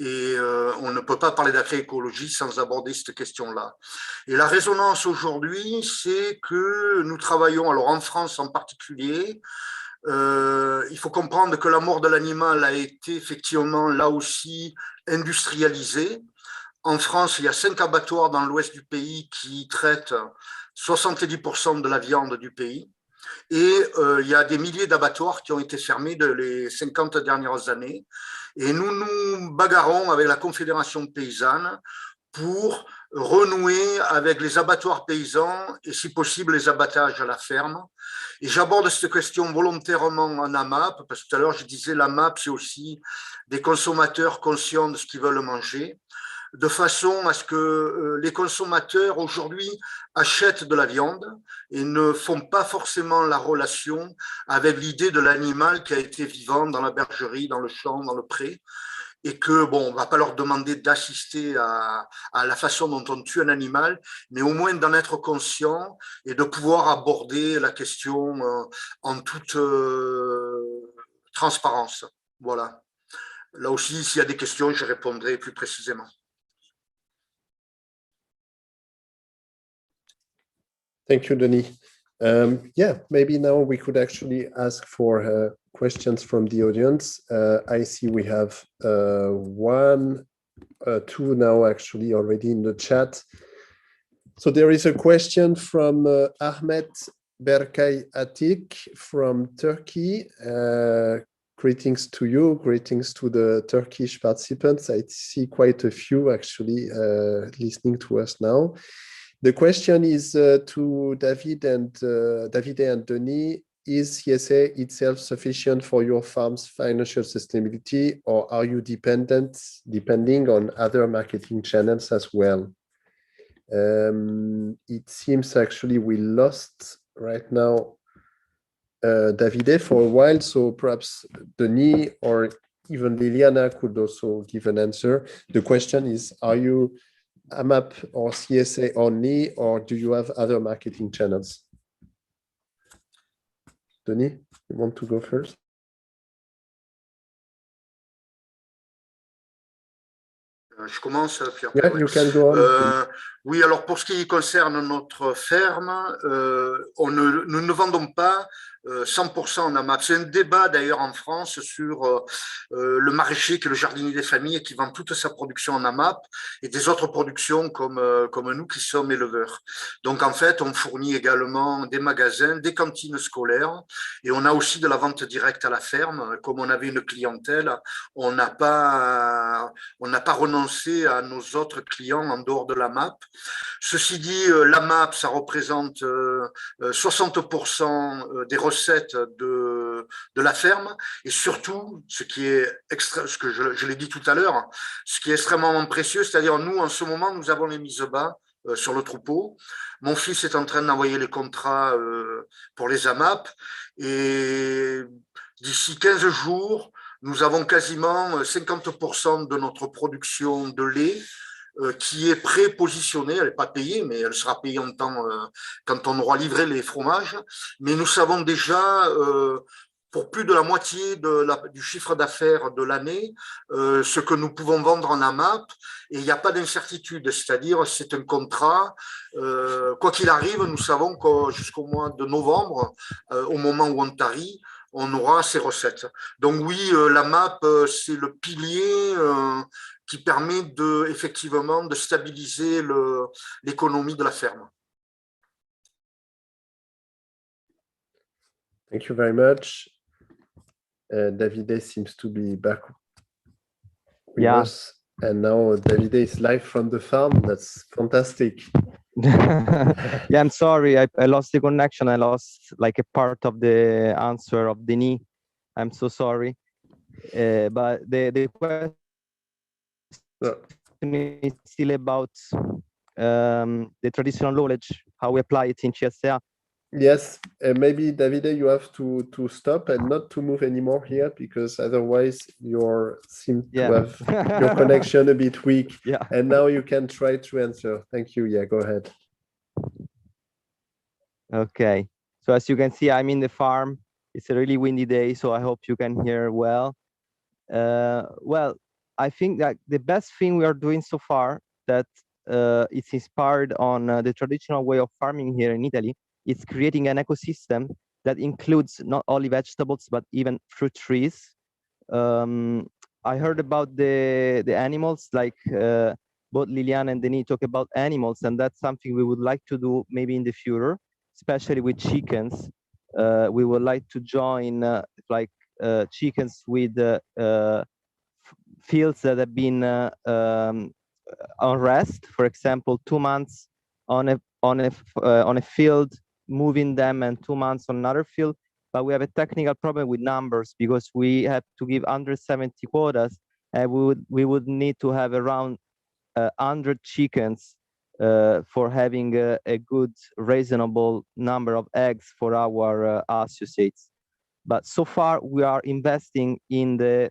Et on ne peut pas parler d'agroécologie sans aborder cette question-là. Et la résonance aujourd'hui, c'est que nous travaillons, alors en France en particulier, il faut comprendre que la mort de l'animal a été effectivement là aussi industrialisée. En France, il y a 5 abattoirs dans l'ouest du pays qui traitent 70% de la viande du pays. Et il y a des milliers d'abattoirs qui ont été fermés les 50 dernières années. Et nous nous bagarrons avec la Confédération paysanne pour renouer avec les abattoirs paysans et si possible les abattages à la ferme. Et j'aborde cette question volontairement en AMAP, parce que tout à l'heure je disais l'AMAP c'est aussi des consommateurs conscients de ce qu'ils veulent manger, de façon à ce que les consommateurs aujourd'hui achètent de la viande et ne font pas forcément la relation avec l'idée de l'animal qui a été vivant dans la bergerie, dans le champ, dans le pré, et que, bon, on ne va pas leur demander d'assister à la façon dont on tue un animal, mais au moins d'en être conscient et de pouvoir aborder la question en toute transparence. Voilà. là aussi, s'il y a des questions, je répondrai plus précisément. Thank you, Denis. Yeah, maybe now we could actually ask for questions from the audience. I see we have two now actually already in the chat. So there is a question from Ahmet Berkay Atik from Turkey. Greetings to you, greetings to the Turkish participants. I see quite a few actually listening to us now. The question is to David and Denis. Is CSA itself sufficient for your farm's financial sustainability, or are you depending on other marketing channels as well? It seems actually we lost right now Davide for a while, so perhaps Denis or even Liliana could also give an answer. The question is, are you AMAP or CSA only, or do you have other marketing channels? Denis, you want to go first? Je commence, puis après, yeah, you can go on. Oui, alors pour ce qui concerne notre ferme, nous ne vendons pas 100% en AMAP. C'est un débat d'ailleurs en France sur le maraîcher qui est le jardinier des familles et qui vend toute sa production en AMAP et des autres productions comme nous qui sommes éleveurs. Donc en fait, on fournit également des magasins, des cantines scolaires et on a aussi de la vente directe à la ferme. Comme on avait une clientèle, on n'a pas renoncé à nos autres clients en dehors de l'AMAP. Ceci dit, l'AMAP, ça représente 60% des recettes de la ferme et surtout, ce qui est ce que je l'ai dit tout à l'heure, ce qui est extrêmement précieux, c'est-à-dire nous, en ce moment, nous avons les mises bas sur le troupeau. Mon fils est en train d'envoyer les contrats pour les AMAP et d'ici 15 jours, nous avons quasiment 50% de notre production de lait qui est prépositionnée. Elle n'est pas payée, mais elle sera payée en temps quand on aura livré les fromages. Mais nous savons déjà pour plus de la moitié du chiffre d'affaires de l'année ce que nous pouvons vendre en AMAP. Et il n'y a pas d'incertitude, c'est-à-dire c'est un contrat. Quoi qu'il arrive, nous savons que jusqu'au mois de novembre, au moment où on tarit, on aura ces recettes. Donc oui, la MAP, c'est le pilier qui permet effectivement de stabiliser l'économie de la ferme. Thank you very much. Davide seems to be back with us. And now Davide is live from the farm. That's fantastic. Yeah, I'm sorry. I lost the connection. I lost like a part of the answer of Denis. I'm so sorry. But the question is still about the traditional knowledge, how we apply it in CSA. Yes, maybe Davide, you have to stop and not to move anymore here because otherwise you seem to have your connection a bit weak. Yeah. And now you can try to answer. Thank you. Yeah, go ahead. Okay. So as you can see, I'm in the farm. It's a really windy day, so I hope you can hear well. Well, I think that the best thing we are doing so far that it's inspired on the traditional way of farming here in Italy. It's creating an ecosystem that includes not only vegetables, but even fruit trees. I heard about the animals, like both Liliane and Denis talk about animals, and that's something we would like to do maybe in the future, especially with chickens. We would like to join chickens with fields that have been on rest. For example, 2 months on a field, moving them, and 2 months on another field. But we have a technical problem with numbers because we have to give 170 quotas, and we would need to have around 100 chickens for having a good, reasonable number of eggs for our associates. But so far, we are investing in the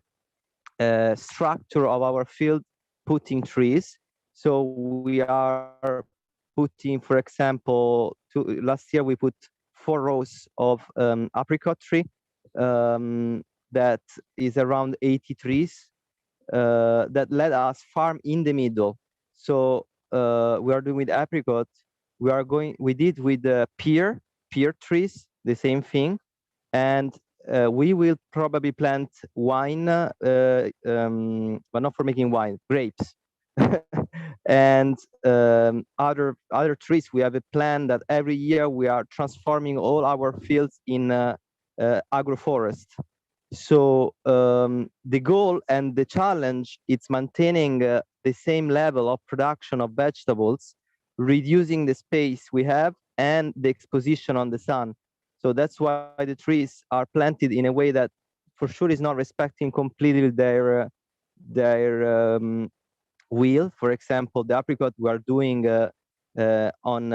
structure of our field, putting trees. So we are putting, for example, last year we put 4 rows of apricot tree that is around 80 trees. that let us farm in the middle. So we are doing with apricot. We did with pear trees, the same thing, and we will probably plant wine, but not for making wine, grapes. And other trees. We have a plan that every year we are transforming all our fields in agroforest. So the goal and the challenge is maintaining the same level of production of vegetables, reducing the space we have and the exposition on the sun. So that's why the trees are planted in a way that for sure is not respecting completely their wheel. For example, the apricot we are doing on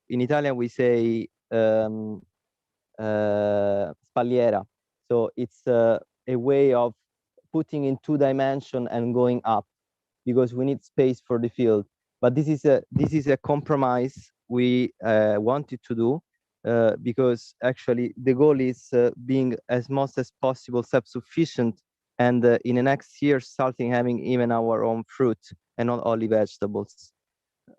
in Italian we say spalliera. So it's a way of putting in 2 dimension and going up, because we need space for the field. But this is a compromise we wanted to do, because actually the goal is being as much as possible self-sufficient, and in the next year starting having even our own fruit and not only vegetables.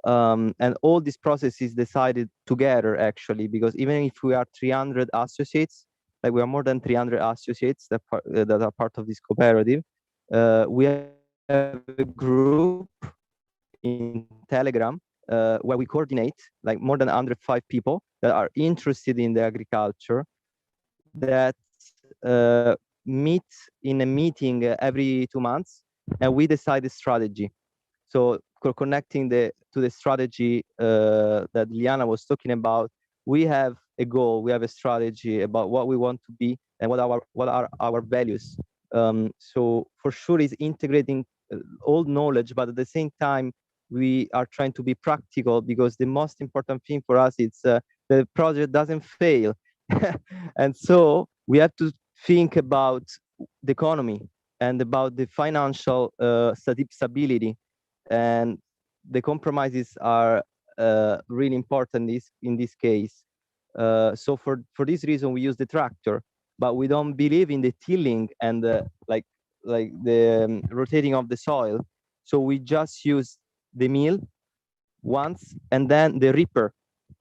And all this process is decided together, actually, because even if we are 300 associates, like we are more than 300 associates that are part of this cooperative, we have a group in Telegram where we coordinate like more than 105 people that are interested in the agriculture, that meet in a meeting every 2 months, and we decide the strategy. So connecting to the strategy that Liana was talking about, we have a goal, we have a strategy about what we want to be and what are our values. So for sure is integrating old knowledge, but at the same time we are trying to be practical, because the most important thing for us is the project doesn't fail. And so we have to think about the economy and about the financial stability, and the compromises are really important in this case. So for this reason we use the tractor, but we don't believe in the tilling and like the rotating of the soil. So we just use the mill once, and then the reaper,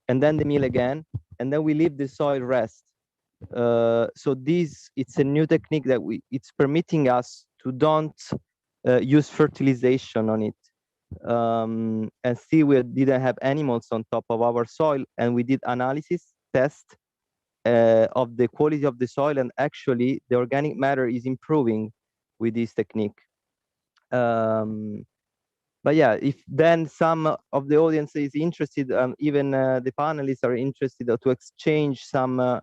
and then the mill again, and then we leave the soil rest. So it's a new technique that it's permitting us to don't use fertilization on it. And still we didn't have animals on top of our soil, and we did analysis test of the quality of the soil, and actually the organic matter is improving with this technique. But yeah, if then some of the audience is interested, even the panelists are interested to exchange some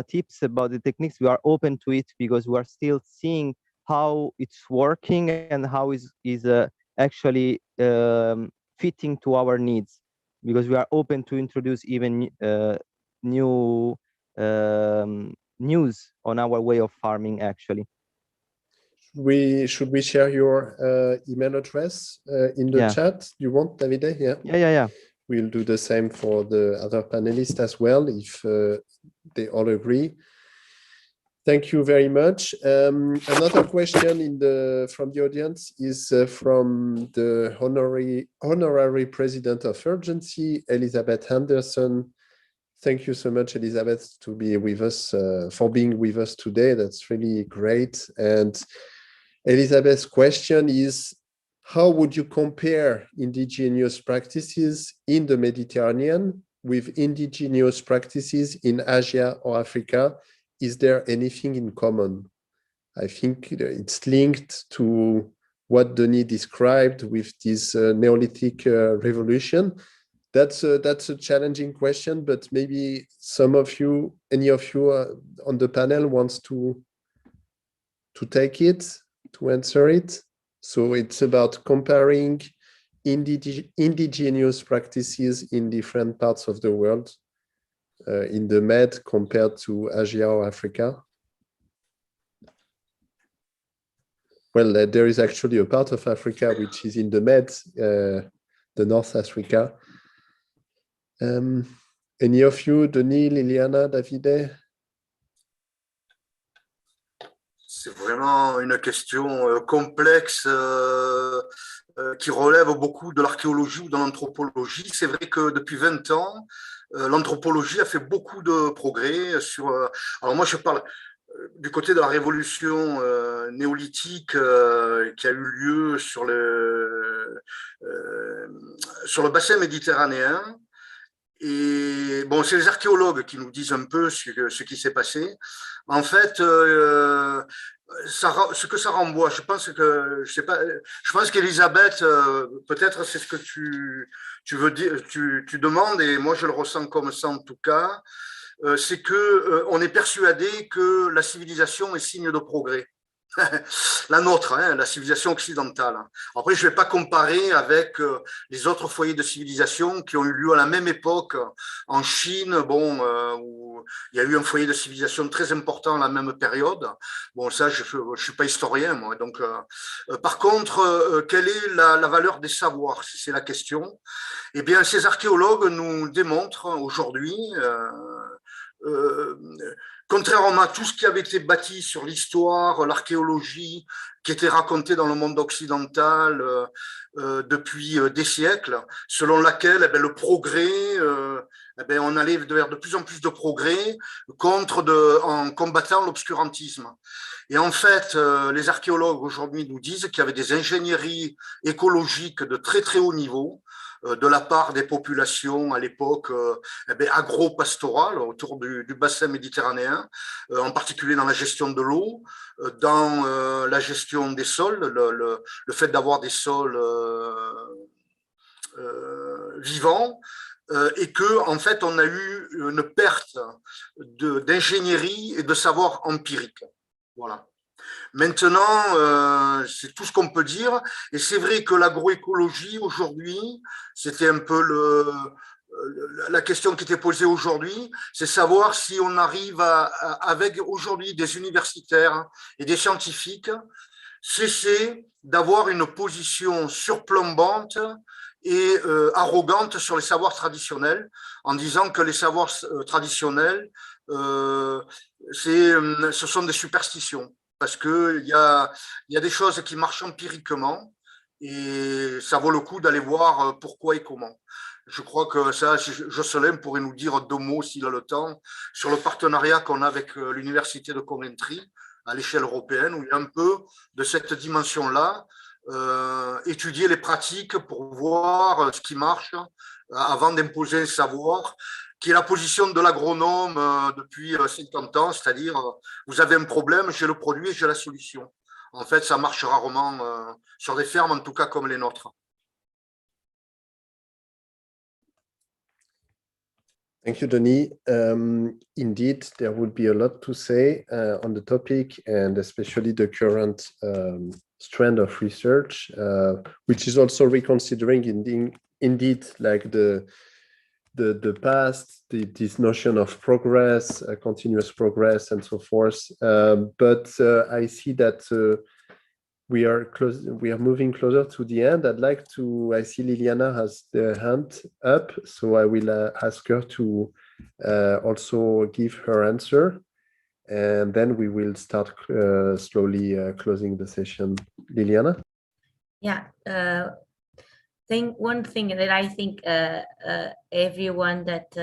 tips about the techniques, we are open to it, because we are still seeing how it's working and how is actually fitting to our needs, because we are open to introduce even new news on our way of farming, actually. Should we share your email address in the chat? You want, Davide? Yeah. We'll do the same for the other panelists as well, if they all agree. Thank you very much. Another question from the audience is from the honorary president of Urgency, Elizabeth Henderson. Thank you so much, Elizabeth, to be with us, for being with us today. That's really great. And Elizabeth's question is, how would you compare indigenous practices in the Mediterranean with indigenous practices in Asia or Africa? Is there anything in common? I think it's linked to what Denis described with this Neolithic revolution. That's a challenging question, but maybe any of you on the panel wants to take it, to answer it. So it's about comparing indigenous practices in different parts of the world, in the Med compared to Asia or Africa. Well, there is actually a part of Africa which is in the Med, the North Africa. Any of you, Denis, Liliana, Davide? C'est vraiment une question complexe qui relève beaucoup de l'archéologie ou de l'anthropologie. C'est vrai que depuis 20 ans, l'anthropologie a fait beaucoup de progrès sur. Alors moi, je parle du côté de la révolution néolithique qui a eu lieu sur le bassin méditerranéen. Et bon, c'est les archéologues qui nous disent un peu ce qui s'est passé. En fait, ce que ça renvoie, je pense que je sais pas, je pense qu'Elisabeth, peut-être c'est ce que tu veux dire, tu demandes, et moi je le ressens comme ça en tout cas, c'est que on est persuadé que la civilisation est signe de progrès. La nôtre, hein, la civilisation occidentale. Après, je ne vais pas comparer avec les autres foyers de civilisation qui ont eu lieu à la même époque en Chine, bon, où il y a eu un foyer de civilisation très important à la même période. Bon, ça, je ne suis pas historien, moi. Donc, par contre, quelle est la valeur des savoirs, si c'est la question? Eh bien, ces archéologues nous démontrent aujourd'hui euh, contrairement à tout ce qui avait été bâti sur l'histoire, l'archéologie, qui était raconté dans le monde occidental depuis des siècles, selon laquelle le progrès, on allait vers de plus en plus de progrès en combattant l'obscurantisme. Et en fait, les archéologues aujourd'hui nous disent qu'il y avait des ingénieries écologiques de très très haut niveau, de la part des populations à l'époque agro-pastorales autour du bassin méditerranéen, en particulier dans la gestion de l'eau, dans la gestion des sols, le fait d'avoir des sols vivants, et que en fait on a eu une perte d'ingénierie et de savoir empirique. Voilà. Maintenant, c'est tout ce qu'on peut dire. Et c'est vrai que l'agroécologie, aujourd'hui, c'était un peu la question qui était posée aujourd'hui, c'est savoir si on arrive avec aujourd'hui des universitaires et des scientifiques, cesser d'avoir une position surplombante et arrogante sur les savoirs traditionnels, en disant que les savoirs traditionnels, ce sont des superstitions. Parce qu'il y a des choses qui marchent empiriquement et ça vaut le coup d'aller voir pourquoi et comment. Je crois que ça, Jocelyn pourrait nous dire deux mots, s'il a le temps, sur le partenariat qu'on a avec l'Université de Coventry à l'échelle européenne, où il y a un peu de cette dimension-là, étudier les pratiques pour voir ce qui marche avant d'imposer un savoir, qui est la position de l'agronome depuis 50 ans, c'est-à-dire vous avez un problème, j'ai le produit et j'ai la solution. En fait, ça marche rarement sur des fermes, en tout cas comme les nôtres. Thank you, Denis. Indeed, there would be a lot to say on the topic, and especially the current strand of research, which is also reconsidering indeed like the past, this notion of progress, continuous progress, and so forth. But I see that we are moving closer to the end. I see Liliana has the hand up, so I will ask her to also give her answer, and then we will start slowly closing the session. Liliana? Yeah. One thing that I think everyone that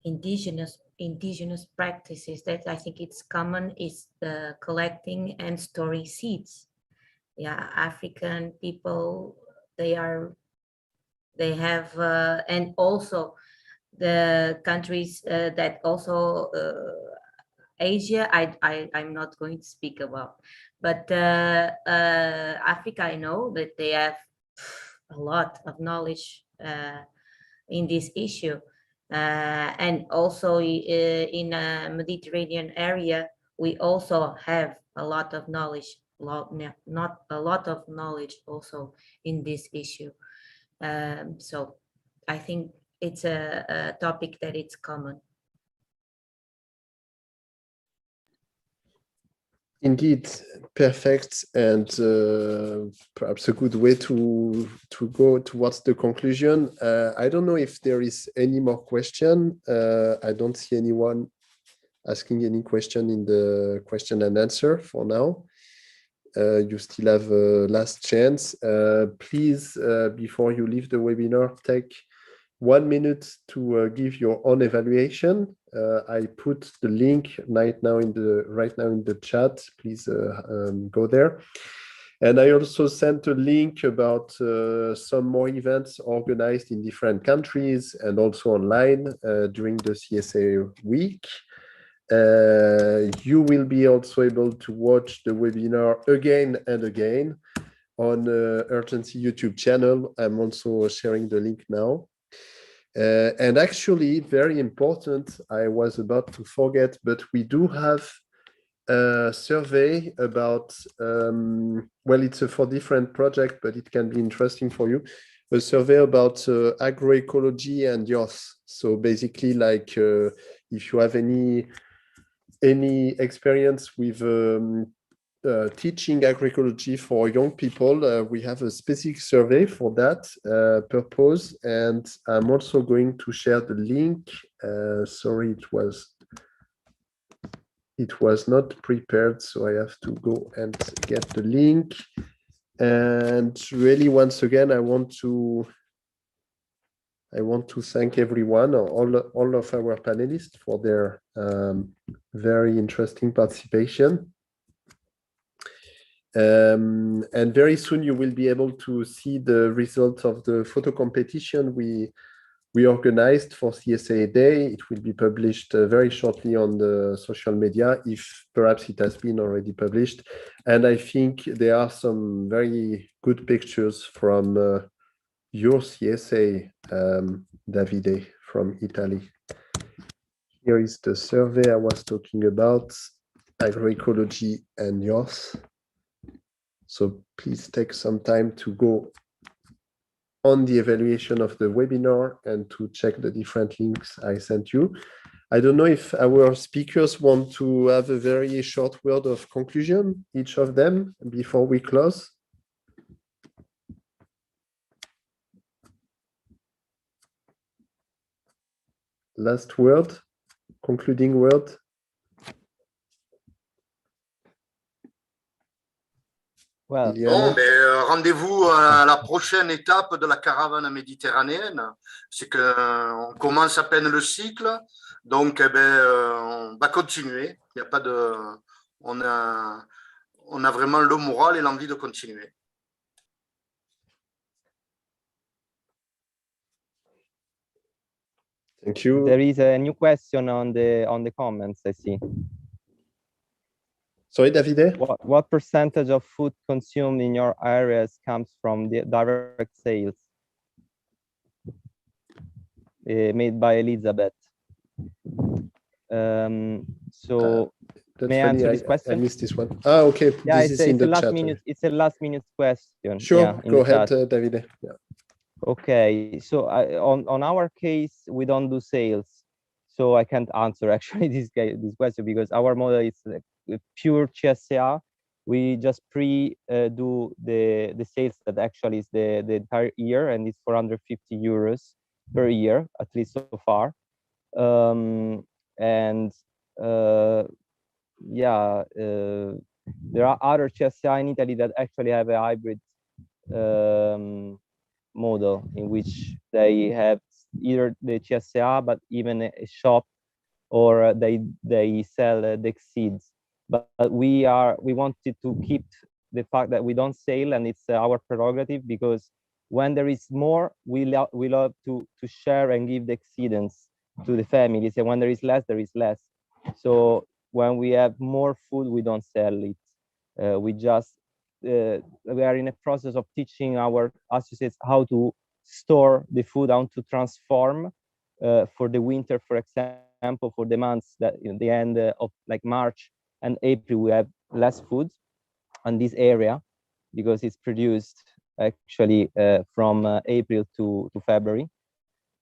indigenous practices that I think it's common is collecting and storing seeds. Yeah, African people, they have and also the countries that also Asia, I'm not going to speak about, but Africa, I know that they have a lot of knowledge in this issue, and also in a Mediterranean area, we also have a lot of knowledge, not a lot of knowledge also in this issue. So I think it's a topic that it's common. Indeed, perfect, and perhaps a good way to go towards the conclusion. I don't know if there is any more question. I don't see anyone asking any question in the question and answer for now. You still have a last chance. Please, before you leave the webinar, take 1 minute to give your own evaluation. I put the link right now in the chat. Please go there. And I also sent a link about some more events organized in different countries and also online during the CSA week. You will be also able to watch the webinar again and again on Urgency YouTube channel. I'm also sharing the link now. And actually, very important, I was about to forget, but we do have a survey about, well, it's for different project, but it can be interesting for you. A survey about agroecology and youth. So basically, like if you have any experience with teaching agroecology for young people, we have a specific survey for that purpose. And I'm also going to share the link. Sorry, it was not prepared, so I have to go and get the link. And really, once again, I want to thank everyone, all of our panelists for their very interesting participation. And very soon you will be able to see the results of the photo competition we organized for CSA Day. It will be published very shortly on the social media, if perhaps it has been already published. And I think there are some very good pictures from your CSA, Davide, from Italy. Here is the survey I was talking about, agroecology and youth. So please take some time to go on the evaluation of the webinar and to check the different links I sent you. I don't know if our speakers want to have a very short word of conclusion, each of them, before we close. Last word, concluding word. Well, non, mais rendez-vous à la prochaine étape de la caravane méditerranéenne. C'est qu'on commence à peine le cycle, donc eh ben, on va continuer. Il y a pas de, on a vraiment le moral et l'envie de continuer. Thank you. There is a new question on the comments, I see. Sorry, Davide? What percentage of food consumed in your areas comes from the direct sales? Made by Elizabeth. So may I answer this question? I missed this one. Ah, okay. Yeah, this is in the chat. It's a last minute question. Sure, yeah, go ahead, Davide. Yeah. Okay, so on our case, we don't do sales, so I can't answer actually this question, because our model is pure CSA. We just do the sales that actually is the entire year, and it's 450 euros per year, at least so far. There are other CSA in Italy that actually have a hybrid model, in which they have either the CSA but even a shop, or they sell the seeds. But we wanted to keep the fact that we don't sell, and it's our prerogative, because when there is more, we love to share and give the exceedance to the families, and when there is less, there is less. So when we have more food, we don't sell it. We are in a process of teaching our associates how to store the food, how to transform for the winter, for example, for the months that in the end of like March and April, we have less food on this area, because it's produced actually from April to February,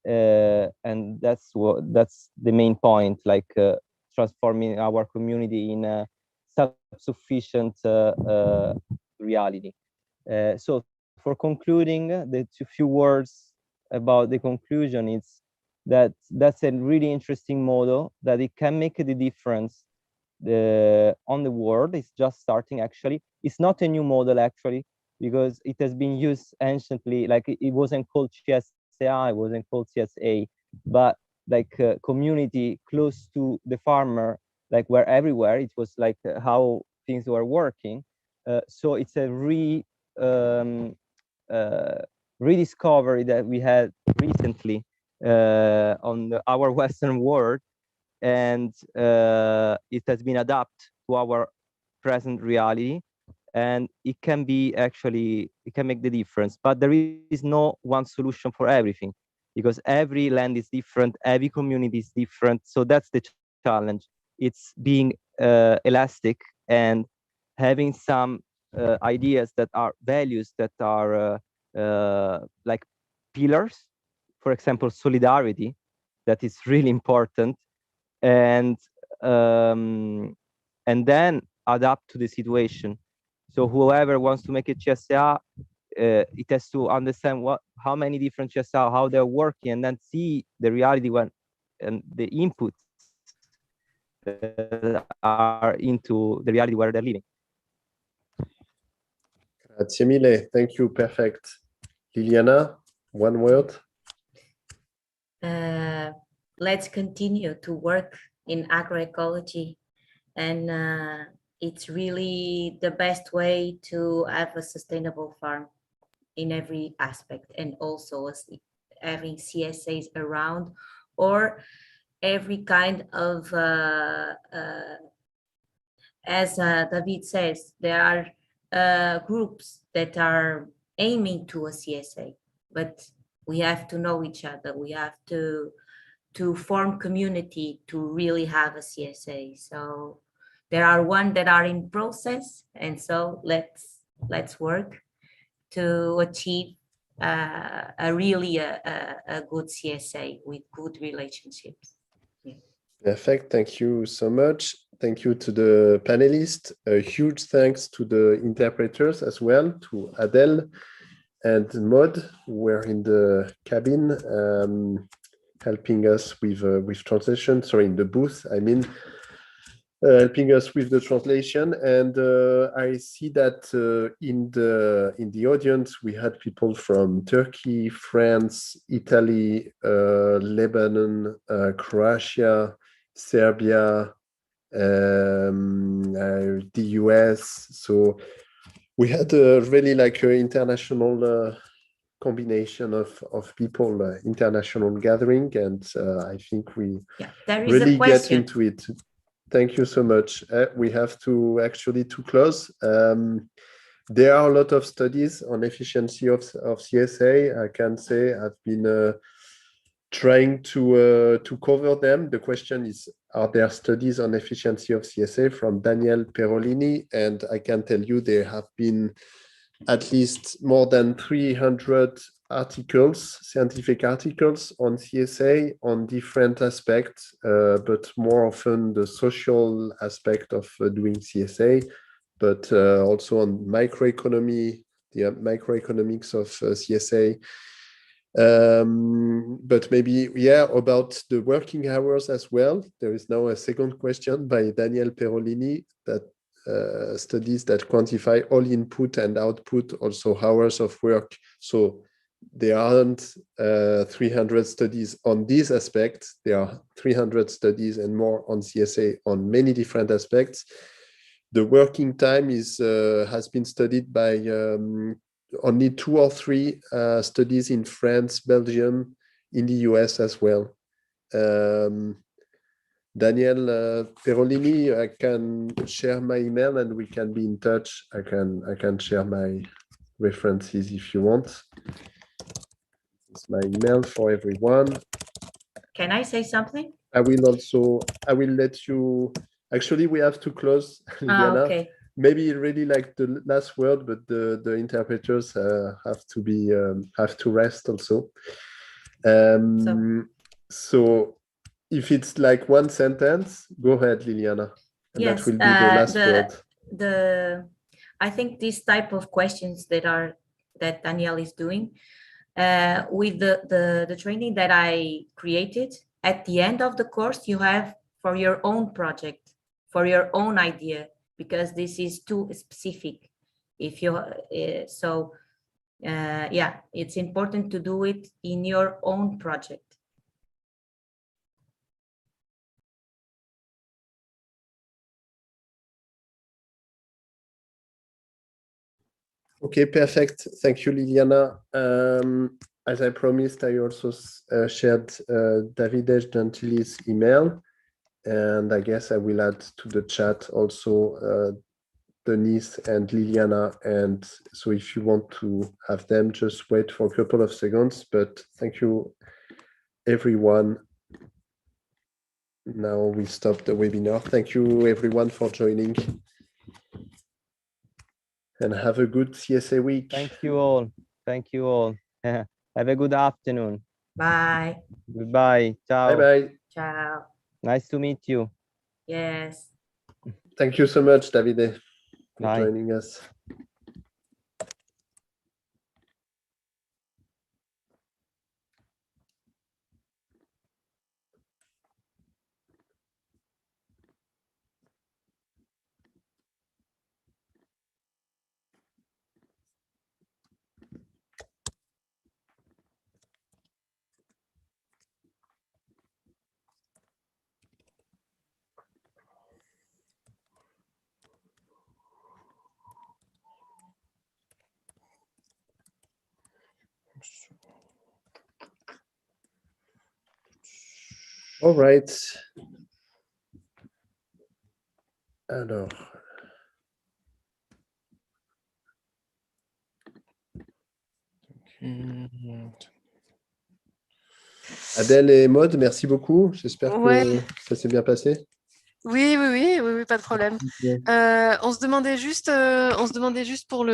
and that's the main point, like transforming our community in a self-sufficient reality. So for concluding, the few words about the conclusion, it's that's a really interesting model that it can make the difference on the world. It's just starting, actually. It's not a new model, actually, because it has been used anciently. Like it wasn't called CSA, it wasn't called CSA, but like community close to the farmer, like were everywhere. It was like how things were working. So it's a rediscovery that we had recently on our Western world, and it has been adapted to our present reality, and it can be actually, it can make the difference. But there is no one solution for everything, because every land is different, every community is different. So that's the challenge. It's being elastic and having some ideas that are values that are like pillars. For example, solidarity, that is really important, and then adapt to the situation. So whoever wants to make a CSA, it has to understand how many different CSA, how they're working, and then see the reality when and the inputs that are into the reality where they're living. Grazie mille. Thank you. Perfect. Liliana, one word. Let's continue to work in agroecology, and it's really the best way to have a sustainable farm in every aspect, and also having CSAs around, or every kind of as David says, there are groups that are aiming to a CSA, but we have to know each other. We have to form community to really have a CSA. So there are one that are in process, and so let's work to achieve a really good CSA with good relationships. Yeah. Perfect. Thank you so much. Thank you to the panelists. A huge thanks to the interpreters as well, to Adele and Maud, who were in the cabin helping us with translation. Sorry, in the booth, I mean, helping us with the translation. And I see that in the audience we had people from Turkey, France, Italy, Lebanon, Croatia, Serbia, the US. So we had really like an international combination of people, international gathering, and I think we really get into it. Thank you so much. We have to actually to close. There are a lot of studies on efficiency of CSA. I can say I've been trying to cover them. The question is, are there studies on efficiency of CSA from Daniel Perolini? And I can tell you there have been at least more than 300 articles, scientific articles on CSA on different aspects, but more often the social aspect of doing CSA, but also on microeconomy, the microeconomics of CSA. But maybe, yeah, about the working hours as well. There is now a second question by Daniel Perolini that studies that quantify all input and output, also hours of work. So there aren't 300 studies on these aspects. There are 300 studies and more on CSA on many different aspects. The working time has been studied by only 2 or 3 studies in France, Belgium, in the US as well. Daniel Perolini, I can share my email and we can be in touch. I can share my references if you want. It's my email for everyone. Can I say something? I will let you, actually we have to close, Liliana. Okay. Maybe really like the last word, but the interpreters have to rest also. So if it's like one sentence, go ahead, Liliana. And yes, that will be the last word. I think this type of questions that Danielle is doing with the training that I created, at the end of the course, you have for your own project, for your own idea, because this is too specific. If you yeah, it's important to do it in your own project. Okay, perfect. Thank you, Liliana. As I promised, I also shared Davide Gentili's email, and I guess I will add to the chat also Denise and Liliana. And so if you want to have them, just wait for a couple of seconds. But thank you, everyone. Now we stop the webinar. Thank you, everyone, for joining. And have a good CSA week. Thank you all. Thank you all. Have a good afternoon. Bye. Goodbye. Ciao. Bye-bye. Ciao. Nice to meet you. Yes. Thank you so much, Davide, for Bye. joining us. All right. Alors. Adèle et Maud, merci beaucoup. J'espère que ça s'est bien passé. Oui, pas de problème. On se demandait juste pour le